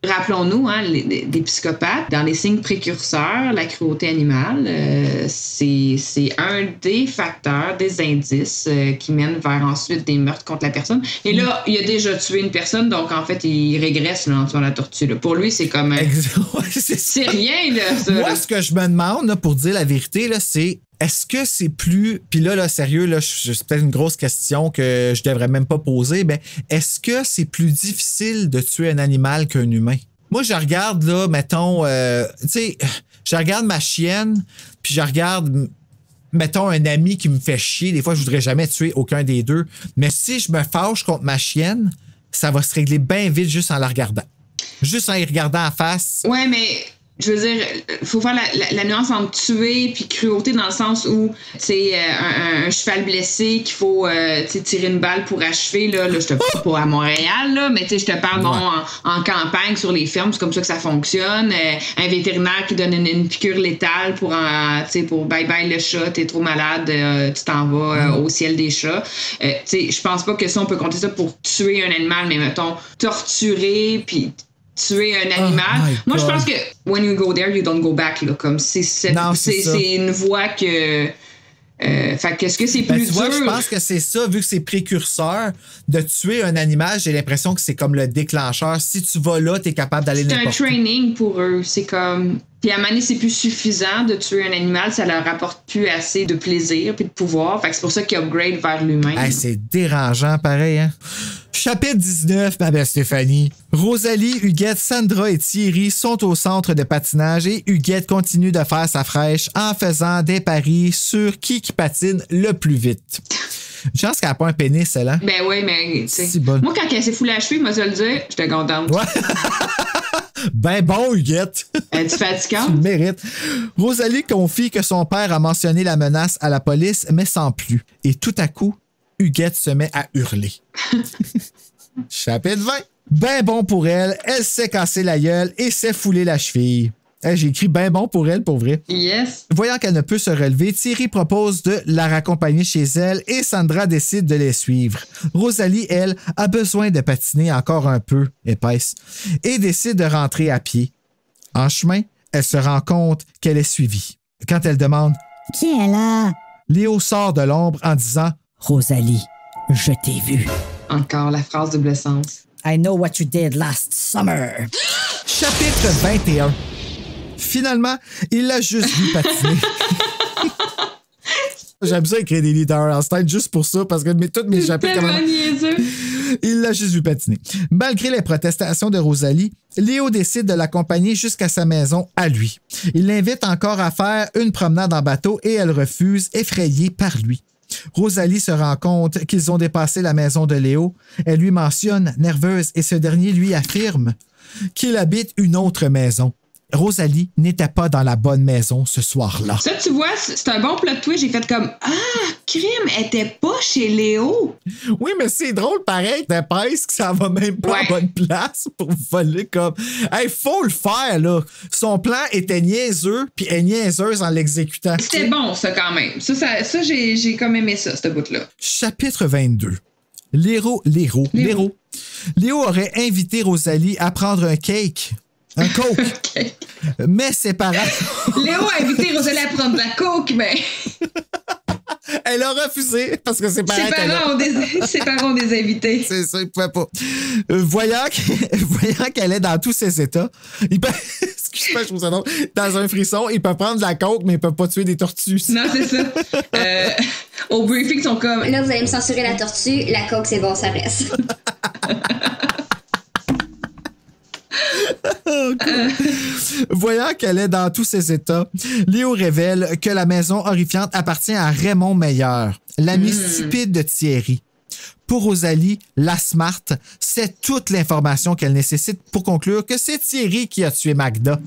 Rappelons-nous, hein, des psychopathes, dans les signes précurseurs, la cruauté animale, c'est un des facteurs, des indices qui mènent vers ensuite des meurtres contre la personne. Et là, il a déjà tué une personne, donc en fait, il régresse là, en tuant la tortue. Là. Pour lui, c'est comme... c'est rien, là, ça. Moi, ce que je me demande, là, pour dire la vérité, là, c'est... Est-ce que c'est plus... Puis là, sérieux, là, c'est peut-être une grosse question que je devrais même pas poser, mais est-ce que c'est plus difficile de tuer un animal qu'un humain? Moi, je regarde, là, mettons... tu sais, Je regarde ma chienne, puis je regarde, mettons, un ami qui me fait chier. Des fois, je voudrais jamais tuer aucun des deux. Mais si je me fâche contre ma chienne, ça va se régler bien vite juste en la regardant. Juste en y regardant en face. Ouais, mais je veux dire, faut faire la nuance entre tuer puis cruauté dans le sens où c'est un cheval blessé qu'il faut tirer une balle pour achever. Là je te parle pas à Montréal, là, mais je te parle en campagne, sur les fermes, c'est comme ça que ça fonctionne. Un vétérinaire qui donne une piqûre létale pour bye-bye le chat, t'es trop malade, tu t'en vas au ciel des chats. Je pense pas que ça, on peut compter ça pour tuer un animal, mais mettons, torturer puis tuer un animal. Moi, je pense que when you go there, you don't go back. Là, comme c'est une voie que... fait qu'est-ce que c'est plus dur? Je pense que c'est ça, vu que c'est précurseur, de tuer un animal, j'ai l'impression que c'est comme le déclencheur. Si tu vas là, t'es capable d'aller n'importe où. C'est un training pour eux. C'est comme... Puis à un moment donné, c'est plus suffisant de tuer un animal, ça leur apporte plus assez de plaisir puis de pouvoir. Fait que c'est pour ça qu'ils upgrade vers l'humain. Hey, c'est dérangeant, pareil, hein? Chapitre 19, ma belle Stéphanie. Rosalie, Huguette, Sandra et Thierry sont au centre de patinage et Huguette continue de faire sa fraîche en faisant des paris sur qui patine le plus vite. Je pense qu'elle n'a pas un pénis, celle-là. Ben oui, mais moi, quand elle s'est foulée à cheville, moi, je le dire, j'étais contente. Ouais. Ben bon, Huguette. Es-tu fatigante? Tu le mérites. Rosalie confie que son père a mentionné la menace à la police, mais sans plus. Et tout à coup, Huguette se met à hurler. Chapitre 20. Ben bon pour elle, elle s'est cassé la gueule et s'est foulé la cheville. Hey, j'ai écrit ben bon pour elle, pour vrai. Yes. Voyant qu'elle ne peut se relever, Thierry propose de la raccompagner chez elle et Sandra décide de les suivre. Rosalie, elle, a besoin de patiner encore un peu épaisse et décide de rentrer à pied. En chemin, elle se rend compte qu'elle est suivie. Quand elle demande « Qui est là? » Léo sort de l'ombre en disant « Rosalie, je t'ai vue. » Encore la phrase double sens. « I know what you did last summer. » Chapitre 21. Finalement, il l'a juste vu patiner. J'aime ça écrire des leaders en style juste pour ça, parce que toutes mes chapitres... Il l'a juste vu patiner. Malgré les protestations de Rosalie, Léo décide de l'accompagner jusqu'à sa maison à lui. Il l'invite encore à faire une promenade en bateau et elle refuse, effrayée par lui. Rosalie se rend compte qu'ils ont dépassé la maison de Léo. Elle lui mentionne, nerveuse, et ce dernier lui affirme qu'il habite une autre maison. Rosalie n'était pas dans la bonne maison ce soir-là. Ça, tu vois, c'est un bon plot twist. J'ai fait comme « Ah, crime, elle était pas chez Léo! » Oui, mais c'est drôle pareil. D'épaisse que ça va même pas à bonne place pour voler comme... Hey, faut le faire, là. Son plan était niaiseux, puis elle est niaiseuse en l'exécutant. C'était bon, ça, quand même. Ça j'ai comme aimé ça, ce bout-là. Chapitre 22. Léo aurait invité Rosalie à prendre un cake. Un coke. Okay. Mais ses parents... Léo a invité Rosalie à prendre de la coke, mais... Elle a refusé parce que ses parents ont des invités. C'est ça, ils ne pouvaient pas. Voyant qu'elle est dans tous ses états, il peut... Excuse-moi, je trouve ça drôle. Dans un frisson, il peut prendre de la coke, mais il ne peut pas tuer des tortues. Non, c'est ça. Au briefing, ils sont comme... Là, vous allez me censurer la tortue. La coke, c'est bon, ça reste. Voyant qu'elle est dans tous ses états, Léo révèle que la maison horrifiante appartient à Raymond Meilleur, l'ami stupide de Thierry. Pour Rosalie, la Smart, c'est toute l'information qu'elle nécessite pour conclure que c'est Thierry qui a tué Magda.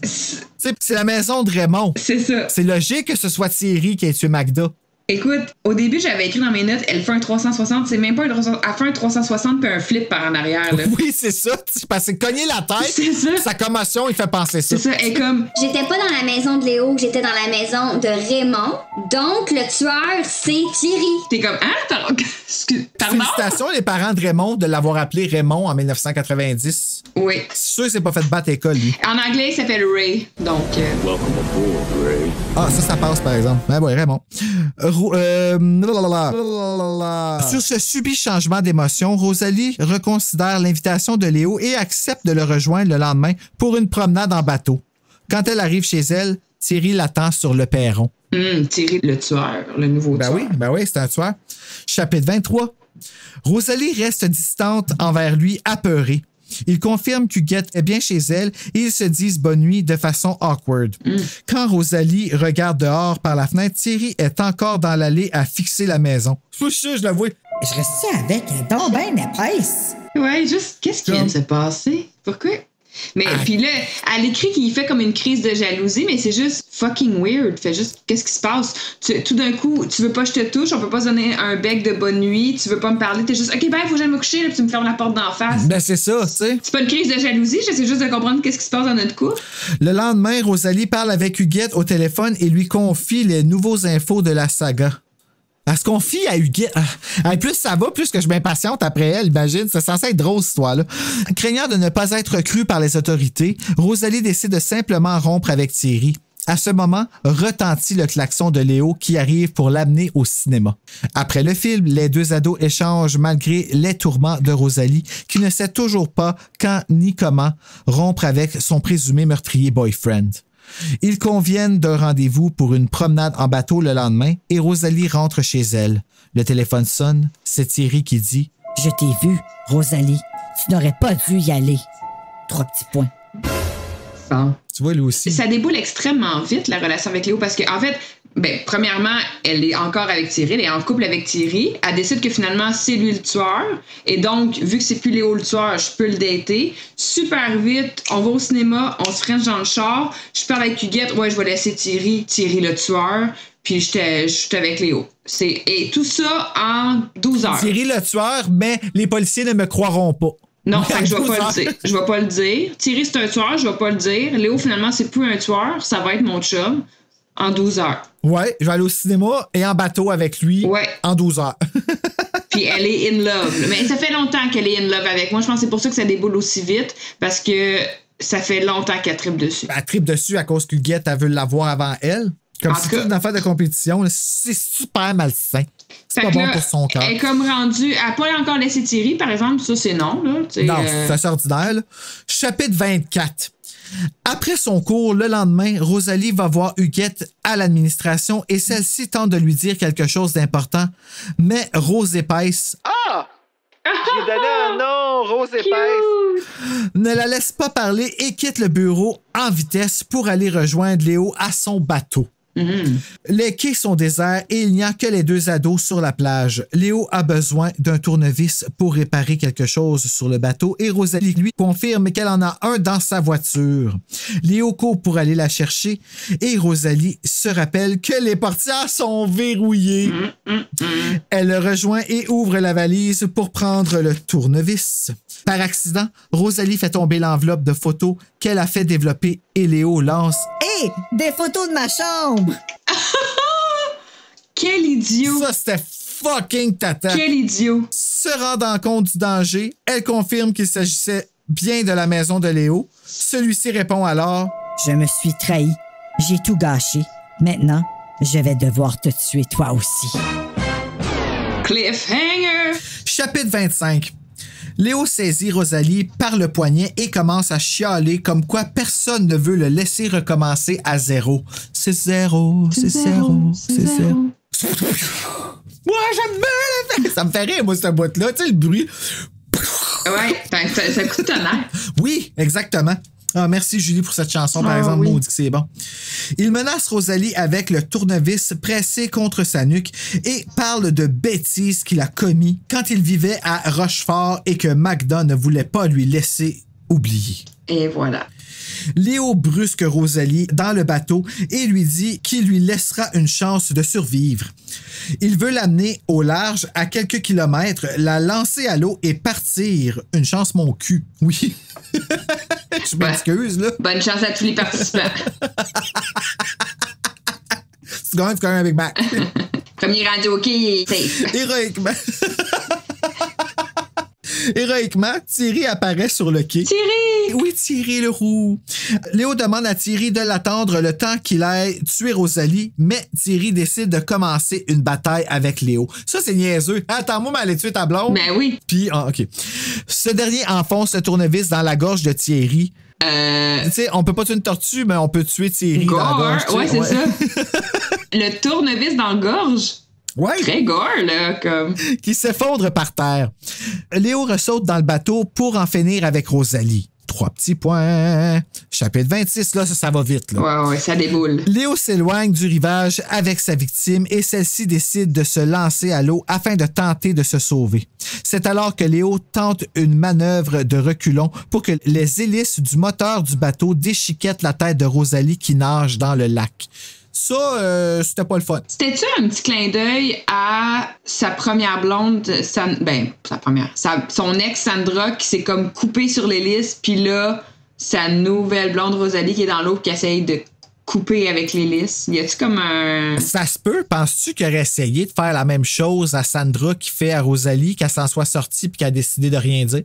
C'est la maison de Raymond. C'est ça. C'est logique que ce soit Thierry qui ait tué Magda. Écoute, au début, j'avais écrit dans mes notes, elle fait un 360, c'est même pas un 360, elle fait un 360 puis un flip par en arrière. Là. Oui, c'est ça. Parce que cogner la tête, sa commotion, il fait penser ça. C'est ça, et comme... J'étais pas dans la maison de Léo, j'étais dans la maison de Raymond. Donc, le tueur, c'est Thierry. T'es comme, pardon? Félicitations les parents de Raymond de l'avoir appelé Raymond en 1990. Oui. C'est sûr qu'il s'est pas fait battre à l'école, lui. En anglais, il s'appelle Ray, donc... Welcome aboard, Ray. Ah, ça passe, par exemple. Ben ouais, Raymond. Sur ce subit changement d'émotion, Rosalie reconsidère l'invitation de Léo et accepte de le rejoindre le lendemain pour une promenade en bateau. Quand elle arrive chez elle, Thierry l'attend sur le perron. Thierry, le tueur, le nouveau tueur. Ben oui, c'est un tueur. Chapitre 23. Rosalie reste distante envers lui, apeurée. Ils confirment qu'Huguette est bien chez elle et ils se disent bonne nuit de façon awkward. Quand Rosalie regarde dehors par la fenêtre, Thierry est encore dans l'allée à fixer la maison. Je la vois. Je reste avec un don bien épaisse. Ouais, juste, qu'est-ce qui vient de se passer? Pourquoi? Mais puis là, elle écrit qu'il fait comme une crise de jalousie, mais c'est juste fucking weird. Fait juste, qu'est-ce qui se passe? Tout d'un coup, tu veux pas que je te touche, on peut pas se donner un bec de bonne nuit, tu veux pas me parler, t'es juste, ok, ben, faut que j'aille me coucher, là, puis tu me fermes la porte d'en face. Ben, c'est ça, tu sais. C'est pas une crise de jalousie, j'essaie juste de comprendre qu'est-ce qui se passe dans notre couple. Le lendemain, Rosalie parle avec Huguette au téléphone et lui confie les nouveaux infos de la saga. Elle se confie à Huguette. Plus ça va, plus que je m'impatiente après elle, imagine. C'est censé être drôle, cette histoire-là. Craignant de ne pas être crue par les autorités, Rosalie décide de simplement rompre avec Thierry. À ce moment, retentit le klaxon de Léo qui arrive pour l'amener au cinéma. Après le film, les deux ados échangent malgré les tourments de Rosalie, qui ne sait toujours pas quand ni comment rompre avec son présumé meurtrier boyfriend. Ils conviennent d'un rendez-vous pour une promenade en bateau le lendemain et Rosalie rentre chez elle. Le téléphone sonne, c'est Thierry qui dit « Je t'ai vu, Rosalie. Tu n'aurais pas dû y aller. » 3 petits points. Bon. Tu vois, lui aussi. Ça déboule extrêmement vite, la relation avec Léo, parce que en fait, ben, premièrement, elle est encore avec Thierry, elle est en couple avec Thierry. Elle décide que finalement, c'est lui le tueur. Et donc, vu que c'est plus Léo le tueur, je peux le dater. Super vite, on va au cinéma, on se french dans le char. Je parle avec Huguette, ouais, je vais laisser Thierry le tueur. Puis j'étais avec Léo. Et tout ça en 12 heures. Thierry le tueur, mais les policiers ne me croiront pas. Non, fait que je vais pas le dire. Je vais pas le dire. Thierry, c'est un tueur, je vais pas le dire. Léo, finalement, c'est plus un tueur, ça va être mon chum en 12 heures. Ouais, je vais aller au cinéma et en bateau avec lui en 12 heures. Puis elle est in love. Mais ça fait longtemps qu'elle est in love avec moi. Je pense que c'est pour ça que ça déboule aussi vite, parce que ça fait longtemps qu'elle tripe dessus. Elle tripe dessus à cause qu'Huguette, elle veut l'avoir avant elle. Comme si c'était une affaire de compétition. C'est super malsain. C'est pas bon pour son corps. Elle est comme rendue. Elle n'a pas encore laissé Thierry, par exemple. Ça, c'est non. Là, non, c'est assez ordinaire. Là. Chapitre 24. Après son cours, le lendemain, Rosalie va voir Huguette à l'administration et celle-ci tente de lui dire quelque chose d'important. Mais Rose Épaisse... Ah! J'ai donné un nom, Rose Épaisse. Ne la laisse pas parler et quitte le bureau en vitesse pour aller rejoindre Léo à son bateau. Les quais sont déserts et il n'y a que les deux ados sur la plage. Léo a besoin d'un tournevis pour réparer quelque chose sur le bateau et Rosalie lui confirme qu'elle en a un dans sa voiture. Léo court pour aller la chercher et Rosalie se rappelle que les portières sont verrouillées. Elle le rejoint et ouvre la valise pour prendre le tournevis. Par accident, Rosalie fait tomber l'enveloppe de photos qu'elle a fait développer et Léo lance « Hé! Des photos de ma chambre! » Quel idiot! Ça, c'était fucking tata. Quel idiot! Se rendant compte du danger, elle confirme qu'il s'agissait bien de la maison de Léo. Celui-ci répond alors « Je me suis trahi. J'ai tout gâché. Maintenant, je vais devoir te tuer toi aussi. » Cliffhanger! Chapitre 25. Léo saisit Rosalie par le poignet et commence à chialer comme quoi personne ne veut le laisser recommencer à zéro. C'est zéro, c'est zéro, c'est zéro. Moi, j'aime bien! Ça me fait rire, moi, cette boîte-là. Tu sais, le bruit. Ouais, ça coûte tonnerre. Oui, exactement. Ah, merci Julie pour cette chanson, par exemple, maudit que c'est bon. Il menace Rosalie avec le tournevis pressé contre sa nuque et parle de bêtises qu'il a commis quand il vivait à Rochefort et que Magda ne voulait pas lui laisser oublier. Et voilà. Léo brusque Rosalie dans le bateau et lui dit qu'il lui laissera une chance de survivre. Il veut l'amener au large à quelques kilomètres, la lancer à l'eau et partir. Une chance mon cul. Oui. Je m'excuse, là. Bonne chance à tous les participants. Tu gagnes quand même avec Mac. Premier radio hockey, il est safe. Héroïquement, Thierry apparaît sur le quai. Thierry! Oui, Thierry le roux. Léo demande à Thierry de l'attendre le temps qu'il aille tuer Rosalie, mais Thierry décide de commencer une bataille avec Léo. Ça, c'est niaiseux. Attends-moi, mais aller tuer ta blonde. Ben oui. Puis, OK. Ce dernier enfonce le tournevis dans la gorge de Thierry. Tu sais, on peut pas tuer une tortue, mais on peut tuer Thierry dans la gorge. Ouais, c'est ça. Le tournevis dans la gorge? Ouais. Très gore, là, comme. Qui s'effondre par terre. Léo ressaute dans le bateau pour en finir avec Rosalie. 3 petits points. Chapitre 26, là, ça va vite. Là. Ouais, ça déboule. Léo s'éloigne du rivage avec sa victime et celle-ci décide de se lancer à l'eau afin de tenter de se sauver. C'est alors que Léo tente une manœuvre de reculons pour que les hélices du moteur du bateau déchiquettent la tête de Rosalie qui nage dans le lac. Ça, c'était pas le fun. C'était-tu un petit clin d'œil à sa première blonde, son ex Sandra qui s'est comme coupée sur l'hélice, puis là, sa nouvelle blonde Rosalie qui est dans l'eau qui essaye de couper avec l'hélice? Y a-tu comme un... Ça se peut? Penses-tu qu'il aurait essayé de faire la même chose à Sandra qu'il fait à Rosalie, qu'elle s'en soit sortie puis qu'elle a décidé de rien dire?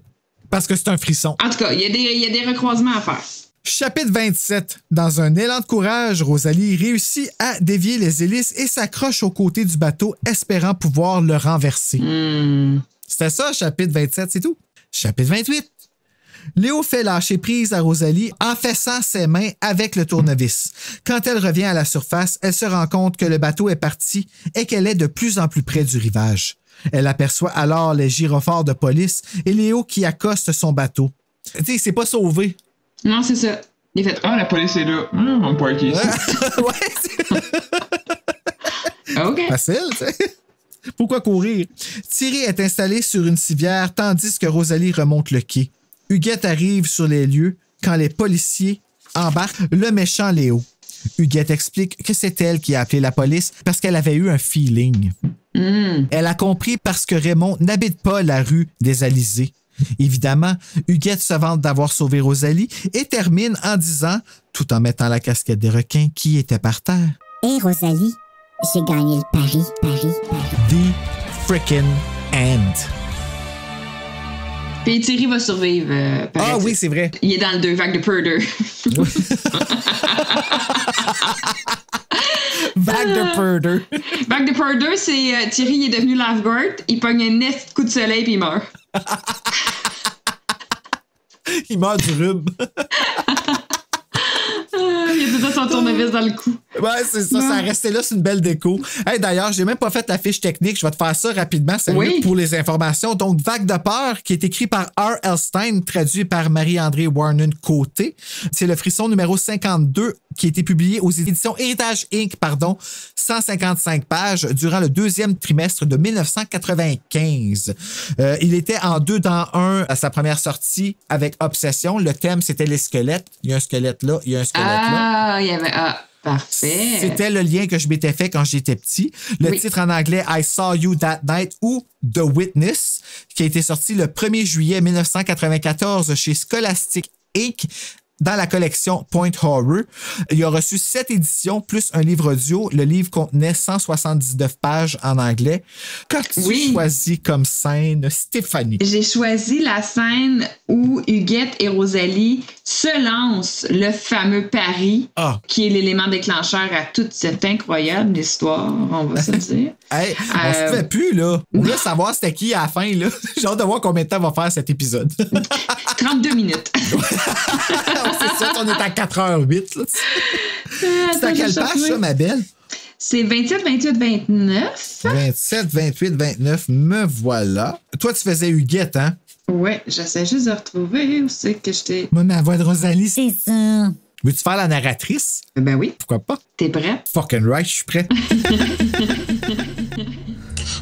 Parce que c'est un frisson. En tout cas, il y a des recroisements à faire. Chapitre 27. Dans un élan de courage, Rosalie réussit à dévier les hélices et s'accroche aux côtés du bateau, espérant pouvoir le renverser. C'était ça, chapitre 27, c'est tout. Chapitre 28. Léo fait lâcher prise à Rosalie en fessant ses mains avec le tournevis. Quand elle revient à la surface, elle se rend compte que le bateau est parti et qu'elle est de plus en plus près du rivage. Elle aperçoit alors les gyrophares de police et Léo qui accoste son bateau. Tu sais, il s'est pas sauvé. Non, c'est ça. Il est fait. Ah, la police est là. On peut parker ici. Ouais. OK. Facile, tu sais. Pourquoi courir? Thierry est installé sur une civière tandis que Rosalie remonte le quai. Huguette arrive sur les lieux quand les policiers embarquent le méchant Léo. Huguette explique que c'est elle qui a appelé la police parce qu'elle avait eu un feeling. Elle a compris parce que Raymond n'habite pas la rue des Alizés. Évidemment, Huguette se vante d'avoir sauvé Rosalie et termine en disant, tout en mettant la casquette des requins qui était par terre. Hé Rosalie, j'ai gagné le pari. The frickin' end. Puis Thierry va survivre. Ah oui, c'est vrai. Il est dans le 2 vagues de Purder. Vague de Purder. Vague de Purder, c'est Thierry, il est devenu lifeguard, il pogne un net coup de soleil puis il meurt. Il meurt du rhume. Il a tout ça son tournevis dans le cou. Ouais, c'est ça, ça a resté là, c'est une belle déco. Hey, d'ailleurs, j'ai même pas fait la fiche technique, je vais te faire ça rapidement, c'est mieux pour les informations. Donc, Vague de peur, qui est écrit par R.L. Stein, traduit par Marie-André Warnon-Côté. C'est le frisson numéro 52, qui a été publié aux éditions Héritage Inc., 155 pages, durant le 2e trimestre de 1995. Il était en 2 dans 1 à sa première sortie avec Obsession. Le thème, c'était les squelettes. Il y a un squelette là, il y a un squelette là. Ah, il y avait... Ah, parfait. C'était le lien que je m'étais fait quand j'étais petit. Le titre en anglais, I Saw You That Night ou The Witness, qui a été sorti le 1er juillet 1994 chez Scholastic Inc., dans la collection Point Horror. Il a reçu 7 éditions plus un livre audio. Le livre contenait 179 pages en anglais. Qu'as-tu choisi comme scène, Stéphanie? J'ai choisi la scène où Huguette et Rosalie se lancent le fameux pari, qui est l'élément déclencheur à toute cette incroyable histoire, on va se dire. Hey, on se fait plus, là. On veut savoir c'était qui à la fin, là. J'ai hâte de voir combien de temps va faire cet épisode. 32 minutes. C'est ça, on est à 4h08. C'est à quelle page, ça, ma belle? C'est 27, 28, 29. 27, 28, 29, me voilà. Toi, tu faisais Huguette, hein? Ouais, j'essaie juste de retrouver où c'est que j'étais. Moi, ma voix de Rosalie, c'est ça. Veux-tu faire la narratrice? Ben oui. Pourquoi pas? T'es prêt? Fucking right, je suis prêt.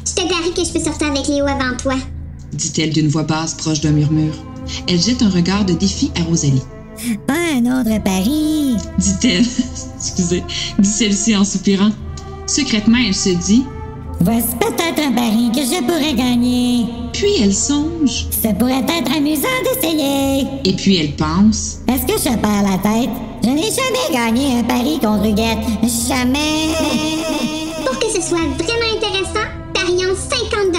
Je te parie que je peux sortir avec Léo avant toi, dit-elle d'une voix basse proche d'un murmure. Elle jette un regard de défi à Rosalie. Pas un autre pari, dit-elle. Excusez, dit celle-ci en soupirant. Secrètement, elle se dit: voici peut-être un pari que je pourrais gagner. Puis elle songe: ça pourrait être amusant d'essayer. Et puis elle pense: est-ce que je perds la tête? Je n'ai jamais gagné un pari contre Huguette. Jamais. Pour que ce soit vraiment intéressant, parions 50$.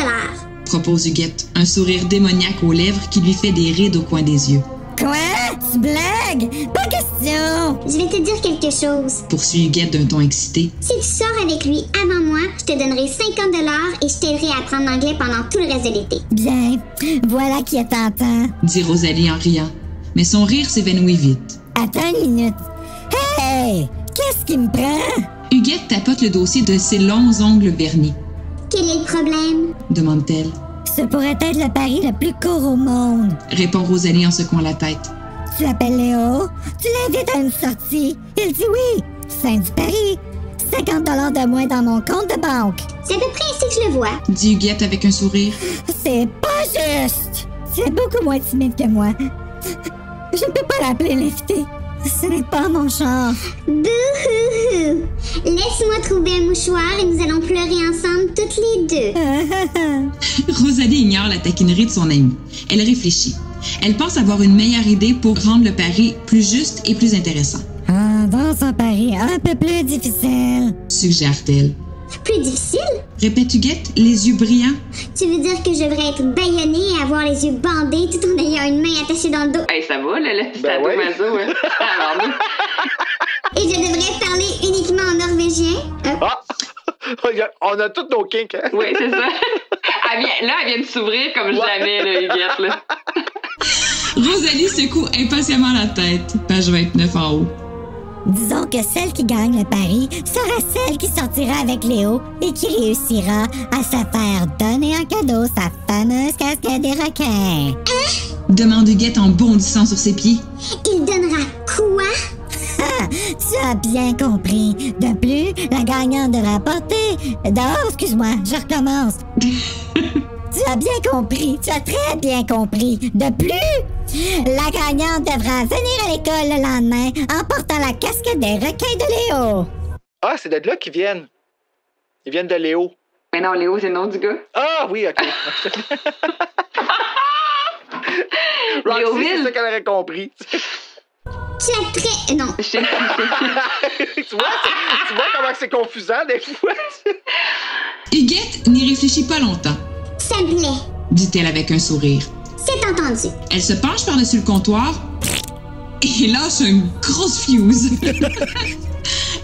Propose Huguette, un sourire démoniaque aux lèvres qui lui fait des rides au coin des yeux. Quoi? Tu blagues? Pas question! Je vais te dire quelque chose. Poursuit Huguette d'un ton excité. Si tu sors avec lui avant moi, je te donnerai 50$ et je t'aiderai à apprendre l'anglais pendant tout le reste de l'été. Bien, voilà qui est tentant, dit Rosalie en riant. Mais son rire s'évanouit vite. Attends une minute. Hey! Qu'est-ce qui me prend? Huguette tapote le dossier de ses longs ongles vernis. Quel est le problème? Demande-t-elle. Ce pourrait être le pari le plus court au monde. Répond Rosalie en secouant la tête. Tu l'appelles Léo, tu l'invites à une sortie. Il dit oui. Fin du pari. 50 $ de moins dans mon compte de banque. C'est à peu près ainsi que je le vois. Dit Huguette avec un sourire. C'est pas juste. C'est beaucoup moins timide que moi. Je ne peux pas l'appeler l'invité. Ce n'est pas mon genre. Bouhouhou! Laisse-moi trouver un mouchoir et nous allons pleurer ensemble toutes les deux. Rosalie ignore la taquinerie de son amie. Elle réfléchit. Elle pense avoir une meilleure idée pour rendre le pari plus juste et plus intéressant. Dans un pari un peu plus difficile. Suggère-t-elle. Plus difficile? Répète Huguette, les yeux brillants. Tu veux dire que je devrais être bâillonnée et avoir les yeux bandés tout en ayant une main attachée dans le dos? Hey, ça va, là, le sadomaso, ouais. Et je devrais parler uniquement en norvégien? On a tous nos kinks, hein? Oui, c'est ça. Elle vient de s'ouvrir comme jamais, là, Huguette, là. Rosalie secoue impatiemment la tête. Page 29 en haut. Disons que celle qui gagne le pari sera celle qui sortira avec Léo et qui réussira à se faire donner en cadeau sa fameuse casquette des requins. Hein? Demande Huguette en bondissant sur ses pieds. Il donnera quoi? Tu as bien compris. De plus, la gagnante devra porter... excuse-moi, je recommence. Tu as bien compris, tu as très bien compris. De plus, la gagnante devra venir à l'école le lendemain en portant la casquette des requins de Léo. Ah, c'est de là qu'ils viennent. Ils viennent de Léo. Mais non, Léo, c'est le nom du gars. Ah, oui, OK. Roxy, c'est ça qu'elle aurait compris. Tu as très... Non. tu vois comment c'est confusant des fois? Huguette n'y réfléchit pas longtemps. Ça me plaît, dit-elle avec un sourire. C'est entendu. Elle se penche par-dessus le comptoir et lâche une grosse fuse.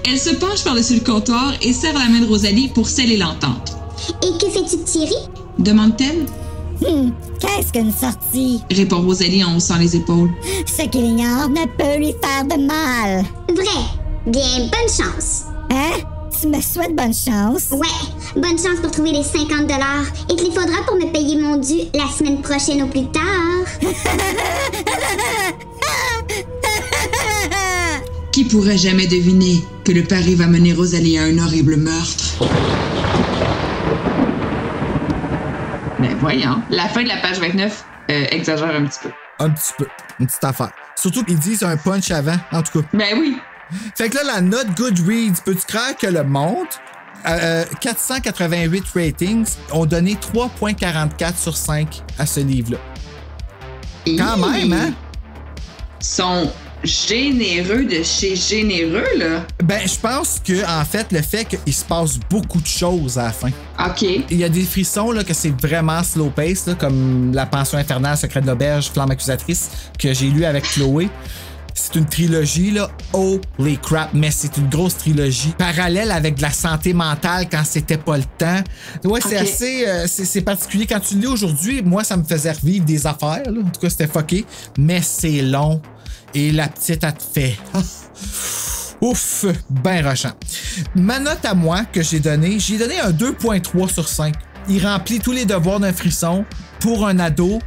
Elle se penche par-dessus le comptoir et serre la main de Rosalie pour sceller l'entente. Et que fais-tu de Thierry? Demande-t-elle. Qu'est-ce qu'une sortie? Répond Rosalie en haussant les épaules. Ce qu'il ignore ne peut lui faire de mal. Vrai. Bien, bonne chance. Hein? Tu me souhaites bonne chance? Ouais, bonne chance pour trouver les 50 $ et qu'il faudra pour me payer mon dû la semaine prochaine au plus tard. Qui pourrait jamais deviner que le pari va mener Rosalie à un horrible meurtre? Ben voyons, la fin de la page 29 exagère un petit peu. Un petit peu, une petite affaire. Surtout qu'ils disent un punch avant, en tout cas. Ben oui. Fait que là, la note Goodreads, peux-tu croire que le monde, 488 ratings, ont donné 3.44 sur 5 à ce livre-là. Quand même, hein? Sont généreux de chez généreux, là. Ben, je pense que, en fait, le fait qu'il se passe beaucoup de choses à la fin. OK. Il y a des frissons, là, que c'est vraiment slow pace, là, comme La Pension infernale, Secret de l'auberge, Flamme accusatrice, que j'ai lu avec Chloé. C'est une trilogie, là, holy crap, mais c'est une grosse trilogie. Parallèle avec de la santé mentale quand c'était pas le temps. Ouais, c'est assez... c'est particulier. Quand tu le lis aujourd'hui, moi, ça me faisait revivre des affaires, là. En tout cas, c'était fucké. Mais c'est long. Et la petite, elle te fait... Ouf, ben rushant. Ma note à moi que j'ai donné un 2.3 sur 5. Il remplit tous les devoirs d'un frisson pour un ado.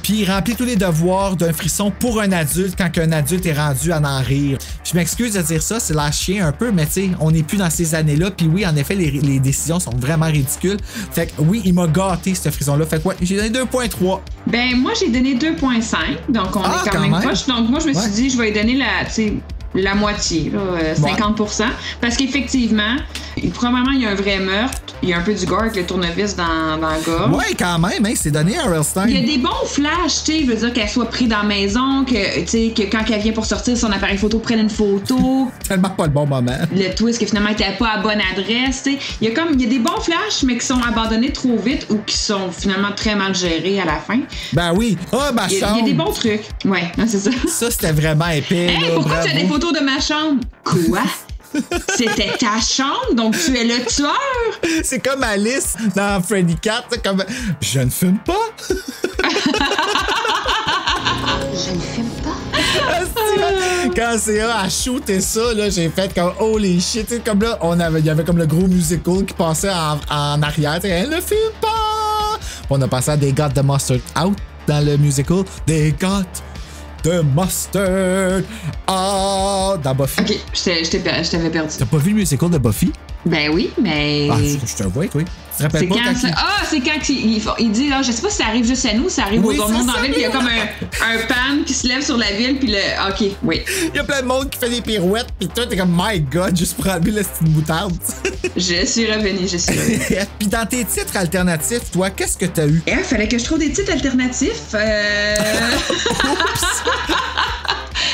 Puis il remplit tous les devoirs d'un frisson pour un adulte quand un adulte est rendu à en rire. Je m'excuse de dire ça, c'est la chien un peu, mais tu sais, on n'est plus dans ces années-là. Puis oui, en effet, les décisions sont vraiment ridicules. Fait que oui, il m'a gâté, ce frisson-là. Fait que ouais, j'ai donné 2.3. Ben moi, j'ai donné 2.5. Donc on est quand même proche. Donc moi, je me suis dit, je vais lui donner la moitié, là, 50%. Parce qu'effectivement, probablement, il y a un vrai meurtre. Il y a un peu du gore avec le tournevis dans la gorge. Ouais, quand même, hein, c'est donné à Railstein. Il y a des bons flashs, tu sais, je veux dire qu'elle soit prise dans la maison, que quand elle vient pour sortir, son appareil photo prenne une photo. Tellement pas le bon moment. Le twist que finalement, elle n'était pas à bonne adresse, tu sais. Il y a des bons flashs, mais qui sont abandonnés trop vite ou qui sont finalement très mal gérés à la fin. Ben oui. Ah, ma chambre. Il y a des bons trucs. Ouais, c'est ça. Ça, c'était vraiment épais. Hey, là, pourquoi bravo. tu as des photos de ma chambre? Quoi? C'était ta chambre, donc tu es le tueur? C'est comme Alice dans Freddy Cat, comme « Je ne fume pas! » Je ne fume pas. Quand CA a shooté ça, là, j'ai fait comme holy shit. T'sais, comme là, il y avait comme le gros musical qui passait en arrière. Elle ne filme pas! On a passé à They Got the Mustard Out dans le musical. They Got the Mustard Out dans Buffy. Ok, je t'avais perdu. T'as pas vu le musical de Buffy? Ben oui, mais. Ah, je te vois, oui. Tu te rappelles pas quand c'est quand il dit, là, je sais pas si ça arrive juste à nous, ça arrive aux autres mondes dans la ville, puis il y a comme un pan qui se lève sur la ville, puis OK, oui. Il y a plein de monde qui fait des pirouettes, puis toi, t'es comme, my God, juste pour enlever la petite moutarde. Je suis revenue. Puis dans tes titres alternatifs, toi, qu'est-ce que t'as eu? Il fallait que je trouve des titres alternatifs.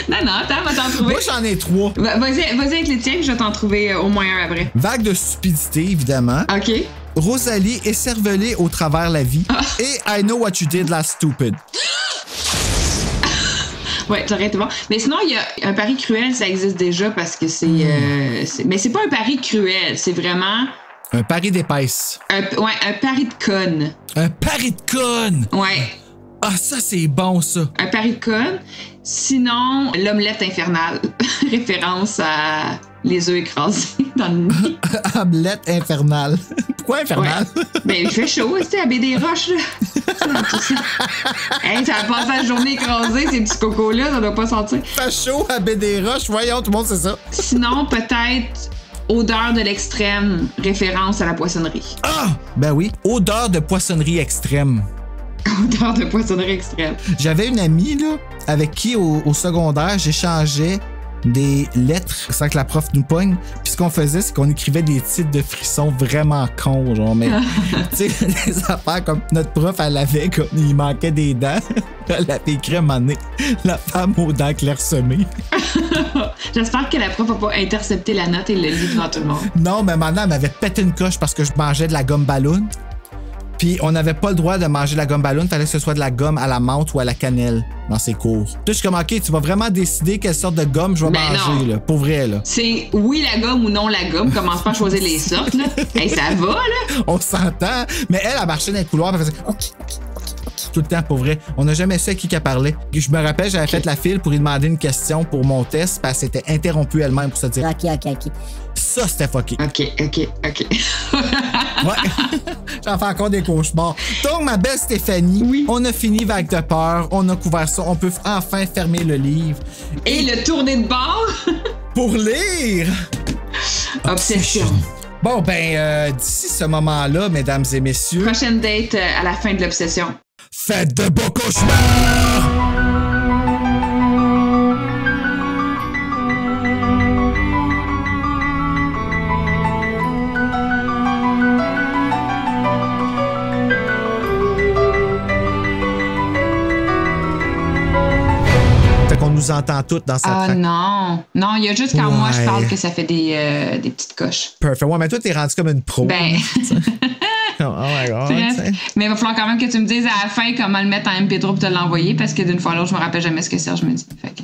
Non, attends, va t'en trouver. Moi, j'en ai 3. Vas-y avec les tiens, je vais t'en trouver au moins un après. Vague de stupidité, évidemment. OK. Rosalie écervelée au travers la vie. Et I Know What You Did Last Stupid. Ouais, t'aurais été bon. Mais sinon, il y a un pari cruel, ça existe déjà parce que c'est. Mais c'est pas un pari cruel, c'est vraiment. Un pari d'épaisse. Un pari de conne. Un pari de conne! Ouais. Ah, ça, c'est bon, ça. Un pari de conne. Sinon, l'omelette infernale. Référence à les œufs écrasés dans le nid. Omelette infernale. Pourquoi infernale? Ouais. Ben, il fait chaud, tu sais, à baie des roches, là. Hey, ça a passé la journée écrasée, ces petits cocos-là, ça doit pas sentir. Fait chaud à baie des roches, voyons, tout le monde sait ça. Sinon, peut-être odeur de l'extrême, référence à la poissonnerie. Ah! Ben oui, odeur de poissonnerie extrême. Odeur de poissonnerie extrême. J'avais une amie, là, avec qui au secondaire, j'échangeais des lettres sans que la prof nous pogne. Puis ce qu'on faisait, c'est qu'on écrivait des titres de frissons vraiment cons, genre, mais tu sais, des affaires comme notre prof, elle avait comme il manquait des dents. Elle avait écrit à un moment donné, la femme aux dents clairsemées. J'espère que la prof n'a pas intercepté la note et le lit devant tout le monde. Non, mais maintenant, elle m'avait pété une coche parce que je mangeais de la gomme ballon. Puis on n'avait pas le droit de manger la gomme ballon, fallait que ce soit de la gomme à la menthe ou à la cannelle dans ses cours. Puis je suis comme, OK, tu vas vraiment décider quelle sorte de gomme je vais manger, là, pour vrai, là. C'est oui la gomme ou non la gomme, commence pas à choisir les sortes, là. Hey, ça va, là. On s'entend, mais elle marchait dans les couloirs, elle faisait OK. Tout le temps, pour vrai. On n'a jamais su à qui qu'elle parlait. Je me rappelle, j'avais fait la file pour lui demander une question pour mon test, parce qu'elle s'était interrompue elle-même pour se dire OK. Ça, c'était fucké. OK. Ouais. J'en fais encore des cauchemars. Donc, ma belle Stéphanie, on a fini Vague de peur. On a couvert ça. On peut enfin fermer le livre. Et le tourner de bord. Pour lire. Obsession. Bon, d'ici ce moment-là, mesdames et messieurs. Prochaine date à la fin de l'obsession. Faites de beaux cauchemars! On nous entend toutes dans cette track. Non, il y a juste quand moi je parle que ça fait des petites coches. Perfect. Ouais, mais toi, t'es rendu comme une pro. Ben. Oh my God. Mais il va falloir quand même que tu me dises à la fin comment le mettre en MP3 pour te l'envoyer parce que d'une fois à l'autre, je me rappelle jamais ce que Serge me dit. Fait que...